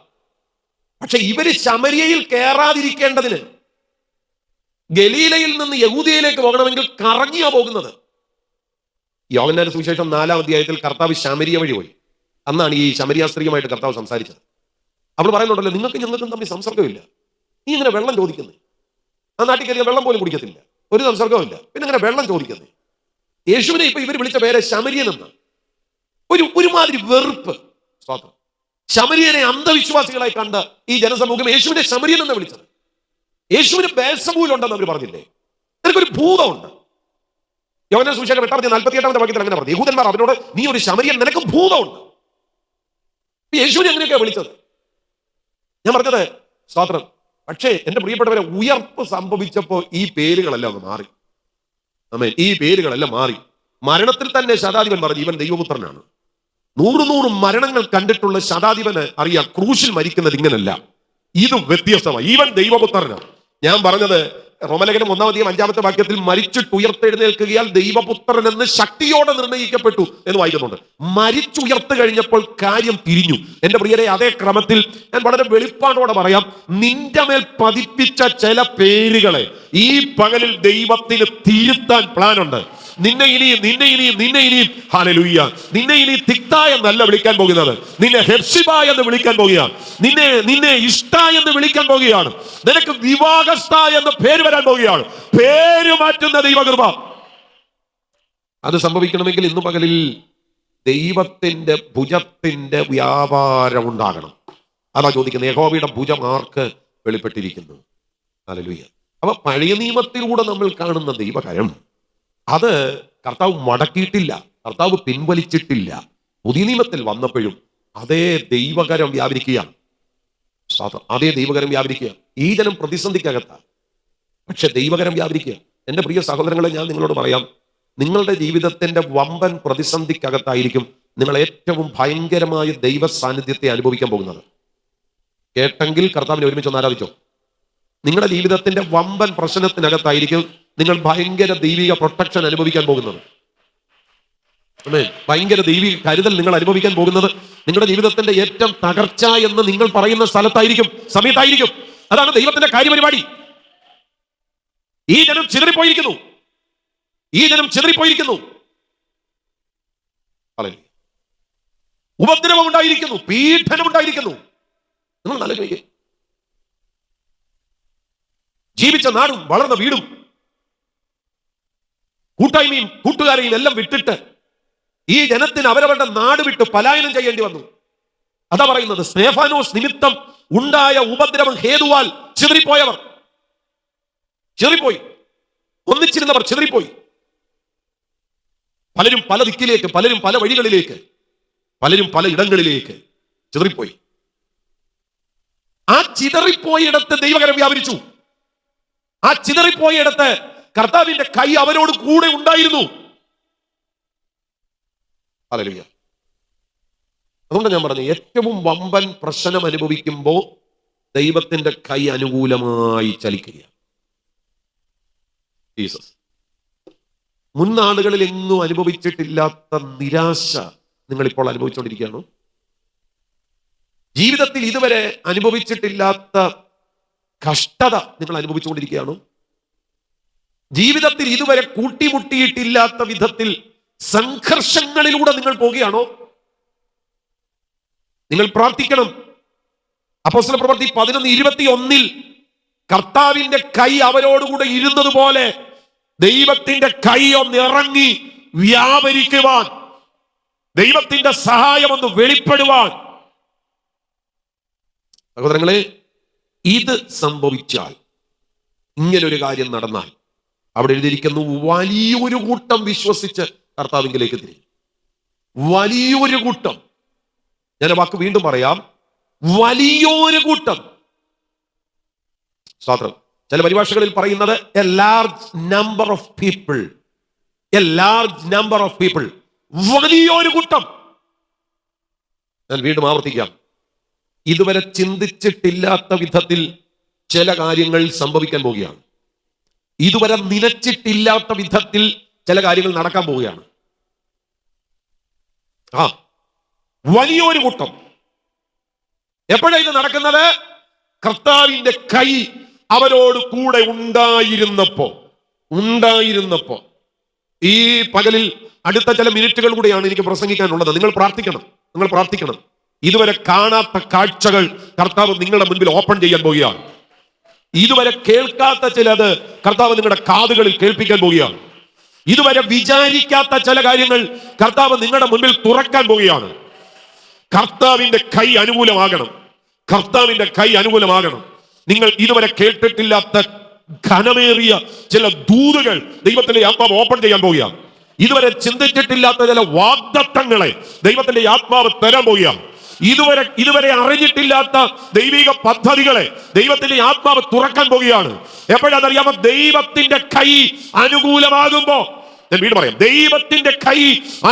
പക്ഷെ ഇവര് ശമര്യയിൽ കയറാതിരിക്കേണ്ടതിന് ഗലീലയിൽ നിന്ന് യഹൂദിയയിലേക്ക് പോകണമെങ്കിൽ കറങ്ങിയാ പോകുന്നത്. യോഹന്നാന്റെ സുവിശേഷം 4-ാം അധ്യായത്തിൽ കർത്താവ് ശമര്യ വഴി പോയി. അന്നാണ് ഈ ശമര്യ സ്ത്രീയുമായിട്ട് കർത്താവ് സംസാരിച്ചത്. അവൾ പറയുന്നുണ്ടല്ലോ, ഞങ്ങൾക്കും തമ്മിൽ സംസർഗമില്ല, നീ ഇങ്ങനെ വെള്ളം ചോദിക്കുന്നത്, ആ നാട്ടിൽ കയറിയ വെള്ളം പോലും കുടിക്കത്തില്ല, ഒരു സംസർഗവും ഇല്ല, പിന്നെ അങ്ങനെ വെള്ളം ചോദിക്കുന്നത്. യേശുവിനെ ഇപ്പൊ ഇവർ വിളിച്ച പേരെ ശമര്യൻ എന്ന ഒരുമാതിരി വെറുപ്പ്. സ്തോത്രം. ശമര്യനെ അന്ധവിശ്വാസികളായി കണ്ട ഈ ജനസമൂഹം യേശുവിനെ ശമര്യൻ എന്ന് വിളിച്ചത്. യേശുവിന് ബേൽസബൂലുണ്ടെന്ന് അവർ പറഞ്ഞില്ലേ? നിനക്കൊരു ഭൂതമുണ്ട്. യോഹന്നാന്റെ സുവിശേഷം 8-ാമത്തെ വാക്യത്തിൽ അങ്ങനെ പറഞ്ഞു, യഹൂദന്മാർ അവനോട്, നീ ഒരു ശമര്യൻ, നിനക്ക് ഭൂതമുണ്ട്. യേശുവിനെ അങ്ങനെയൊക്കെ വിളിച്ചത്. ഞാൻ പറഞ്ഞത് സ്തോത്രം. പക്ഷേ എന്റെ പ്രിയപ്പെട്ടവരെ, ഉയർപ്പ് സംഭവിച്ചപ്പോ ഈ പേരുകളെല്ലാം അങ്ങ് മാറി. ആമേൻ. ഈ പേരുകളെല്ലാം മാറി. മരണത്തിൽ തന്നെ ശതാധിപൻ പറഞ്ഞു, ഇവൻ ദൈവപുത്രനാണ്. 100 മരണങ്ങൾ കണ്ടിട്ടുള്ള ശതാധിപന് അറിയാം, ക്രൂശിൽ മരിക്കുന്നത് ഇങ്ങനല്ല, ഇത് വ്യത്യസ്തമായി, ഇവൻ ദൈവപുത്രനാണ്. ഞാൻ പറഞ്ഞത് റോമലേഖനം 1-ാം അധ്യായം 5-ാമത്തെ വാക്യത്തിൽ മരിച്ചിട്ട് ഉയർത്തെഴുന്നേൽക്കുകയാൽ ദൈവപുത്രൻ എന്ന് ശക്തിയോടെ നിർണയിക്കപ്പെട്ടു എന്ന് വായിക്കുന്നുണ്ട്. മരിച്ചുയർത്ത് കഴിഞ്ഞപ്പോൾ കാര്യം തിരിഞ്ഞു. എന്റെ പ്രിയരെ, അതേ ക്രമത്തിൽ ഞാൻ വളരെ വെളിപ്പാടോടെ പറയാം, നിന്റെ മേൽ പതിപ്പിച്ച ചില പേരുകളെ ഈ പകലിൽ ദൈവത്തിന് തിരുത്താൻ പ്ലാനുണ്ട്. നിന്നെ ഇനിയും ഹല്ലേലൂയ, നിന്നെ ഇനി തിക്ത എന്നല്ല വിളിക്കാൻ പോകുന്നത്, നിന്നെ ഹെപ്സിബ എന്ന് വിളിക്കാൻ പോകുകയാണ്. നിന്നെ ഇഷ്ട എന്ന് വിളിക്കാൻ പോകുകയാണ്. നിനക്ക് വിവാഹസ്ഥ എന്ന് പേര് വരാൻ പോകുകയാണ്. പേര് മാറ്റുന്ന ദൈവകൃപ. അത് സംഭവിക്കണമെങ്കിൽ ഇന്നു പകലിൽ ദൈവത്തിന്റെ ഭുജത്തിന്റെ വ്യാപാരം ഉണ്ടാകണം. അതാ ചോദിക്കുന്നത്, യഹോവയുടെ ഭുജം ആർക്ക് വെളിപ്പെട്ടിരിക്കുന്നു? ഹല്ലേലൂയ. അപ്പൊ പഴയ നിയമത്തിലൂടെ നമ്മൾ കാണുന്ന ദൈവകരം, അത് കർത്താവ് മടക്കിയിട്ടില്ല, കർത്താവ് പിൻവലിച്ചിട്ടില്ല. പുതിയ നിയമത്തിൽ വന്നപ്പോഴും അതേ ദൈവകരം വ്യാപരിക്കുകയാണ്. അതേ ദൈവകരം വ്യാപരിക്കുക. ഈ ജനം പ്രതിസന്ധിക്കകത്താണ്, പക്ഷെ ദൈവകരം വ്യാപരിക്കുക. എന്റെ പ്രിയ സഹോദരങ്ങളെ, ഞാൻ നിങ്ങളോട് പറയാം, നിങ്ങളുടെ ജീവിതത്തിന്റെ വമ്പൻ പ്രതിസന്ധിക്കകത്തായിരിക്കും നിങ്ങൾ ഏറ്റവും ഭയങ്കരമായ ദൈവ സാന്നിധ്യത്തെ അനുഭവിക്കാൻ പോകുന്നത്. കേട്ടെങ്കിൽ കർത്താവിനെ ഒരുമിച്ച് ഒന്ന് ആരാധിച്ചോ. നിങ്ങളുടെ ജീവിതത്തിന്റെ വമ്പൻ പ്രശ്നത്തിനകത്തായിരിക്കും നിങ്ങൾ ഭയങ്കര ദൈവിക പ്രൊട്ടക്ഷൻ അനുഭവിക്കാൻ പോകുന്നത്. ഭയങ്കര ദൈവിക കരുതൽ നിങ്ങൾ അനുഭവിക്കാൻ പോകുന്നത് നിങ്ങളുടെ ജീവിതത്തിന്റെ ഏറ്റവും തകർച്ച എന്ന് നിങ്ങൾ പറയുന്ന സ്ഥലത്തായിരിക്കും, സമയത്തായിരിക്കും. അതാണ് ദൈവത്തിന്റെ കാര്യപരിപാടി. ഈ ജനം ചിതറിപ്പോയിരിക്കുന്നു. ഉപദ്രവം ഉണ്ടായിരിക്കുന്നു, പീഡനം ഉണ്ടായിരിക്കുന്നു. നിങ്ങൾ നല്ല ജീവിച്ച നാടും വളർന്ന വീടും കൂട്ടായ്മയും കൂട്ടുകാരെയും എല്ലാം വിട്ടിട്ട് ഈ ജനത്തിന് അവരവരുടെ നാട് വിട്ട് പലായനം ചെയ്യേണ്ടി വന്നു. അതാ പറയുന്നത്, സ്തേഫാനോസ് നിമിത്തം ഉണ്ടായ ഉപദ്രവം ഹേതുവാൽ ചിതറിപ്പോയവർ, ചിതറിപ്പോയി. ഒന്നിച്ചിരുന്നവർ ചിതറിപ്പോയി. പലരും പല ദിക്കിലേക്ക്, പലരും പല വഴികളിലേക്ക്, പലരും പല ഇടങ്ങളിലേക്ക് ചിതറിപ്പോയി. ആ ചിതറിപ്പോയിടത്ത് ദൈവകരം വ്യാപരിച്ചു. ആ ചിതറിപ്പോയിടത്ത് കർത്താവിന്റെ കൈ അവരോട് കൂടെ ഉണ്ടായിരുന്നു. ഹല്ലേലൂയ. അതുകൊണ്ട് ഞാൻ പറഞ്ഞു, ഏറ്റവും വമ്പൻ പ്രശ്നം അനുഭവിക്കുമ്പോൾ ദൈവത്തിന്റെ കൈ അനുകൂലമായി ചലിക്കുക. ജീസസ് മുൻനാളുകളിൽ എങ്ങും അനുഭവിച്ചിട്ടില്ലാത്ത നിരാശ നിങ്ങൾ ഇപ്പോൾ അനുഭവിച്ചുകൊണ്ടിരിക്കുകയാണോ? ജീവിതത്തിൽ ഇതുവരെ അനുഭവിച്ചിട്ടില്ലാത്ത കഷ്ടത നിങ്ങൾ അനുഭവിച്ചുകൊണ്ടിരിക്കുകയാണോ? ജീവിതത്തിൽ ഇതുവരെ കൂട്ടിമുട്ടിയിട്ടില്ലാത്ത വിധത്തിൽ സംഘർഷങ്ങളിലൂടെ നിങ്ങൾ പോവുകയാണോ? നിങ്ങൾ പ്രാർത്ഥിക്കണം. അപ്പോസ്തലപ്രവൃത്തി 11:21 കർത്താവിന്റെ കൈ അവരോടുകൂടെ ഇരുന്നതുപോലെ ദൈവത്തിന്റെ കൈ ഒന്ന് ഇറങ്ങി വ്യാപരിക്കുവാൻ, ദൈവത്തിന്റെ സഹായം ഒന്ന് വെളിപ്പെടുവാൻ. സഹോദരങ്ങളെ, ഇത് സംഭവിച്ചാൽ, ഇങ്ങനൊരു കാര്യം നടന്നാൽ, അവിടെ എഴുതിയിരിക്കുന്നു, വലിയൊരു കൂട്ടം വിശ്വസിച്ച് കർത്താവിലേക്ക് തിരിയും. വലിയൊരു കൂട്ടം. ഞാൻ വാക്ക് വീണ്ടും പറയാം, വലിയൊരു കൂട്ടം. സ്തോത്രം. ചില പരിഭാഷകളിൽ പറയുന്നത് A large number of people. A large number of people. വലിയൊരു കൂട്ടം. ഞാൻ വീണ്ടും ആവർത്തിക്കാം, ഇതുവരെ ചിന്തിച്ചിട്ടില്ലാത്ത വിധത്തിൽ ചില കാര്യങ്ങൾ സംഭവിക്കാൻ പോവുകയാണ്. ഇതുവരെ നനച്ചിട്ടില്ലാത്ത വിധത്തിൽ ചില കാര്യങ്ങൾ നടക്കാൻ പോവുകയാണ്. വലിയൊരു കൂട്ടം. എപ്പോഴാണ് ഇത് നടക്കുന്നത്? കർത്താവിന്റെ കൈ അവരോട് കൂടെ ഉണ്ടായിരുന്നപ്പോ. ഈ പകലിൽ അടുത്ത ചില മിനിറ്റുകൾ കൂടെയാണ് എനിക്ക് പ്രസംഗിക്കാനുള്ളത്. നിങ്ങൾ പ്രാർത്ഥിക്കണം. ഇതുവരെ കാണാത്ത കാഴ്ചകൾ കർത്താവ് നിങ്ങളുടെ മുൻപിൽ ഓപ്പൺ ചെയ്യാൻ പോവുകയാണ്. ഇതുവരെ കേൾക്കാത്ത ചിലത് കർത്താവ് നിങ്ങളുടെ കാതുകളിൽ കേൾപ്പിക്കാൻ പോവുകയാണ്. ഇതുവരെ വിചാരിക്കാത്ത ചില കാര്യങ്ങൾ കർത്താവ് നിങ്ങളുടെ മുൻപിൽ തുറക്കാൻ പോവുകയാണ്. കർത്താവിന്റെ കൈ അനുകൂലമാകണം. നിങ്ങൾ ഇതുവരെ കേട്ടിട്ടില്ലാത്ത ഘനമേറിയ ചില ദൂതുകൾ ദൈവത്തിന്റെ ആത്മാവ് ഓപ്പൺ ചെയ്യാൻ പോവുകയാണ്. ഇതുവരെ ചിന്തിച്ചിട്ടില്ലാത്ത ചില വാഗ്ദത്തങ്ങളെ ദൈവത്തിന്റെ ആത്മാവ് തരാൻ പോവുകയാണ്. ഇതുവരെ അറിഞ്ഞിട്ടില്ലാത്ത ദൈവിക പദ്ധതികളെ ദൈവത്തിന്റെ ആത്മാവ് തുറക്കാൻ പോവുകയാണ്. എപ്പോഴാണെന്നറിയാമോ? ദൈവത്തിന്റെ കൈ അനുകൂലമാകുമ്പോ. ഞാൻ വീണ്ടും പറയാം, ദൈവത്തിന്റെ കൈ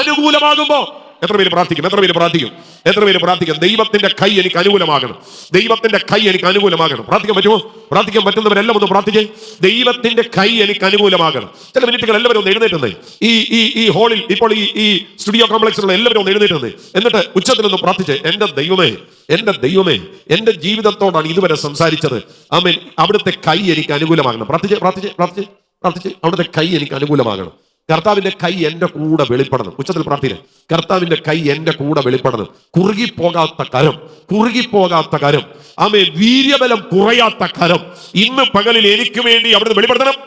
അനുകൂലമാകുമ്പോ. എത്ര പേര് പ്രാർത്ഥിക്കും? ദൈവത്തിന്റെ കൈ എനിക്ക് അനുകൂലമാകണം. പ്രാർത്ഥിക്കാൻ പറ്റുമോ? പ്രാർത്ഥിക്കാൻ പറ്റുന്നവരെല്ലാം ഒന്ന് പ്രാർത്ഥിക്കേ. ദൈവത്തിന്റെ കൈ എനിക്ക് അനുകൂലമാകണം. ചില മിനിറ്റുകൾ എല്ലാവരും ഒന്ന് എഴുന്നേറ്റുന്നേ. ഈ ഹാളിൽ ഇപ്പോൾ ഈ സ്റ്റുഡിയോ കോംപ്ലക്സിലുള്ള എല്ലാവരും ഒന്ന് എഴുന്നേറ്റുന്നേ. എന്നിട്ട് ഉച്ചത്തിലൊന്ന് പ്രാർത്ഥിച്ചേ. എന്റെ ദൈവമേ, എന്റെ ജീവിതത്തോടാണ് ഇതുവരെ സംസാരിച്ചത്. അവിടുത്തെ കൈ എനിക്ക് അനുകൂലമാകണം. പ്രാർത്ഥിച്ച് അവിടുത്തെ കൈ എനിക്ക് അനുകൂലമാകണം. കർത്താവിന്റെ കൈ എന്റെ കൂടെ വെളിപ്പെടണം. ഉച്ചത്തിൽ പ്രാർത്ഥിക്കുക, കർത്താവിന്റെ കൈ എന്റെ കൂടെ വെളിപ്പെടണം. കുറുകിപ്പോകാത്ത കരം, കുറുകിപ്പോകാത്ത കരം, ആമേൻ, വീര്യബലം കുറയാത്ത കരം ഇന്ന് പകലിൽ എനിക്ക് വേണ്ടി അവിടുന്ന് വെളിപ്പെടുത്തണം.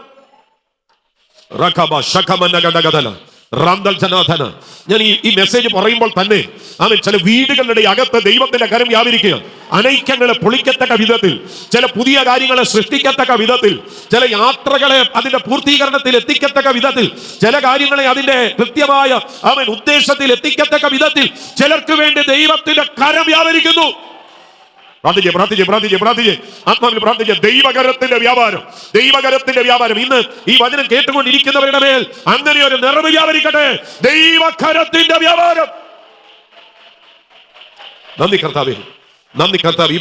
ഞാൻ ഈ മെസ്സേജ് പറയുമ്പോൾ തന്നെ അവൻ ചില വീടുകളുടെ അകത്ത് ദൈവത്തിന്റെ കരം വ്യാപരിക്കുക. അനൈക്യങ്ങളെ പൊളിക്കത്തക്ക വിധത്തിൽ, ചില പുതിയ കാര്യങ്ങളെ സൃഷ്ടിക്കത്തക്ക വിധത്തിൽ, ചില യാത്രകളെ അതിന്റെ പൂർത്തീകരണത്തിൽ എത്തിക്കത്തക്ക വിധത്തിൽ, ചില കാര്യങ്ങളെ അതിന്റെ കൃത്യമായ അവൻ ഉദ്ദേശത്തിൽ എത്തിക്കത്തക്ക വിധത്തിൽ ചിലർക്ക് വേണ്ടി ദൈവത്തിന്റെ കരം വ്യാപരിക്കുന്നു. പ്രാർത്ഥിച്ചേ, ആത്മാവിൽ പ്രാർത്ഥിച്ചേ. ദൈവകരത്തിന്റെ വ്യാപാരം, ദൈവകരത്തിന്റെ വ്യാപാരം ഇന്ന് ഈ വചനം കേട്ടുകൊണ്ടിരിക്കുന്നവരുടെ മേൽ അങ്ങനെ ഒരു നിറവ് വ്യാപരിക്കട്ടെ. ദൈവകരത്തിന്റെ വ്യാപാരം. നന്ദി കർത്താവേ, നന്ദി കർത്താവ്.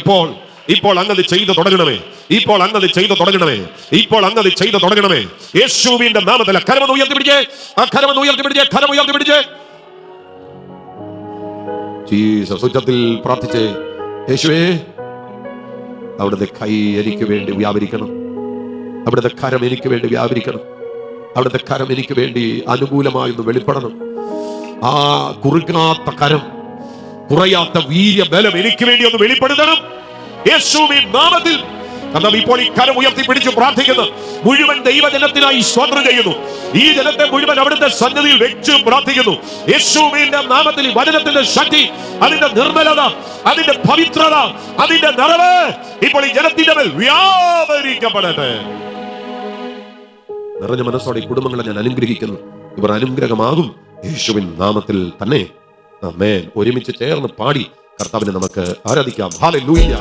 ഇപ്പോൾ അങ്ങത് ചെയ്തു തുടങ്ങണമേ, ഇപ്പോൾ അങ്ങത് ചെയ്തു തുടങ്ങണമേ, ഇപ്പോൾ അങ്ങത് ചെയ്തു തുടങ്ങണമേ. യേശുവിന്റെ നാമത്തിൽ കരമൊന്ന് ഉയർത്തിപ്പിടിച്ചേ, ആ കരമൊന്ന് ഉയർത്തിപ്പിടിച്ചേ, കരം ഉയർത്തിപ്പിടിച്ചേ. ജീസസ്. ഉച്ചത്തിൽ പ്രാർത്ഥിച്ചേ, യേശുവേ അവിടുത്തെ കൈ എനിക്ക് വേണ്ടി വ്യാപരിക്കണം, അവിടുത്തെ കരം എനിക്ക് വേണ്ടി വ്യാപരിക്കണം, അവിടുത്തെ കരം എനിക്ക് വേണ്ടി അനുകൂലമായൊന്ന് വെളിപ്പെടണം. ആ കുറുകാത്ത കരം, കുറയാത്ത വീര്യ ബലം എനിക്ക് വേണ്ടി ഒന്ന് വെളിപ്പെടുത്തണം യേശുവിൻ നാമത്തിൽ. കാരണം ഇപ്പോൾ ഈ കരം ഉയർത്തിപ്പിടിച്ച് പ്രാർത്ഥിക്കുന്നു. മുഴുവൻ ദൈവജനത്തിനായി സ്തോത്രം ചെയ്യുന്നു. ഈ ജനത്തെ മുഴുവൻ അവിടുത്തെ സന്നിധിയിൽ വെച്ച് പ്രാർത്ഥിക്കുന്നു. യേശുവിന്റെ നാമത്തിൽ വചനത്തിന്റെ ശക്തി, അതിന്റെ നിർമ്മലത, അതിന്റെ പവിത്രത, അതിന്റെ നിറവ് ഇപ്പോൾ ഈ ജനത്തിന്റെ മേൽ വ്യാപരിക്കപ്പെടട്ടെ. നിറഞ്ഞ മനസ്സോടെ ഈ കുടുംബങ്ങളെ ഞാൻ അനുഗ്രഹിക്കുന്നു. ഇവർ അനുഗ്രഹമാകും യേശുവിൻ നാമത്തിൽ തന്നെ. ആമേൻ. ഒരുമിച്ച് ചേർന്ന് പാടി കർത്താവിനെ നമുക്ക് ആരാധിക്കാം. ഹല്ലേലൂയ.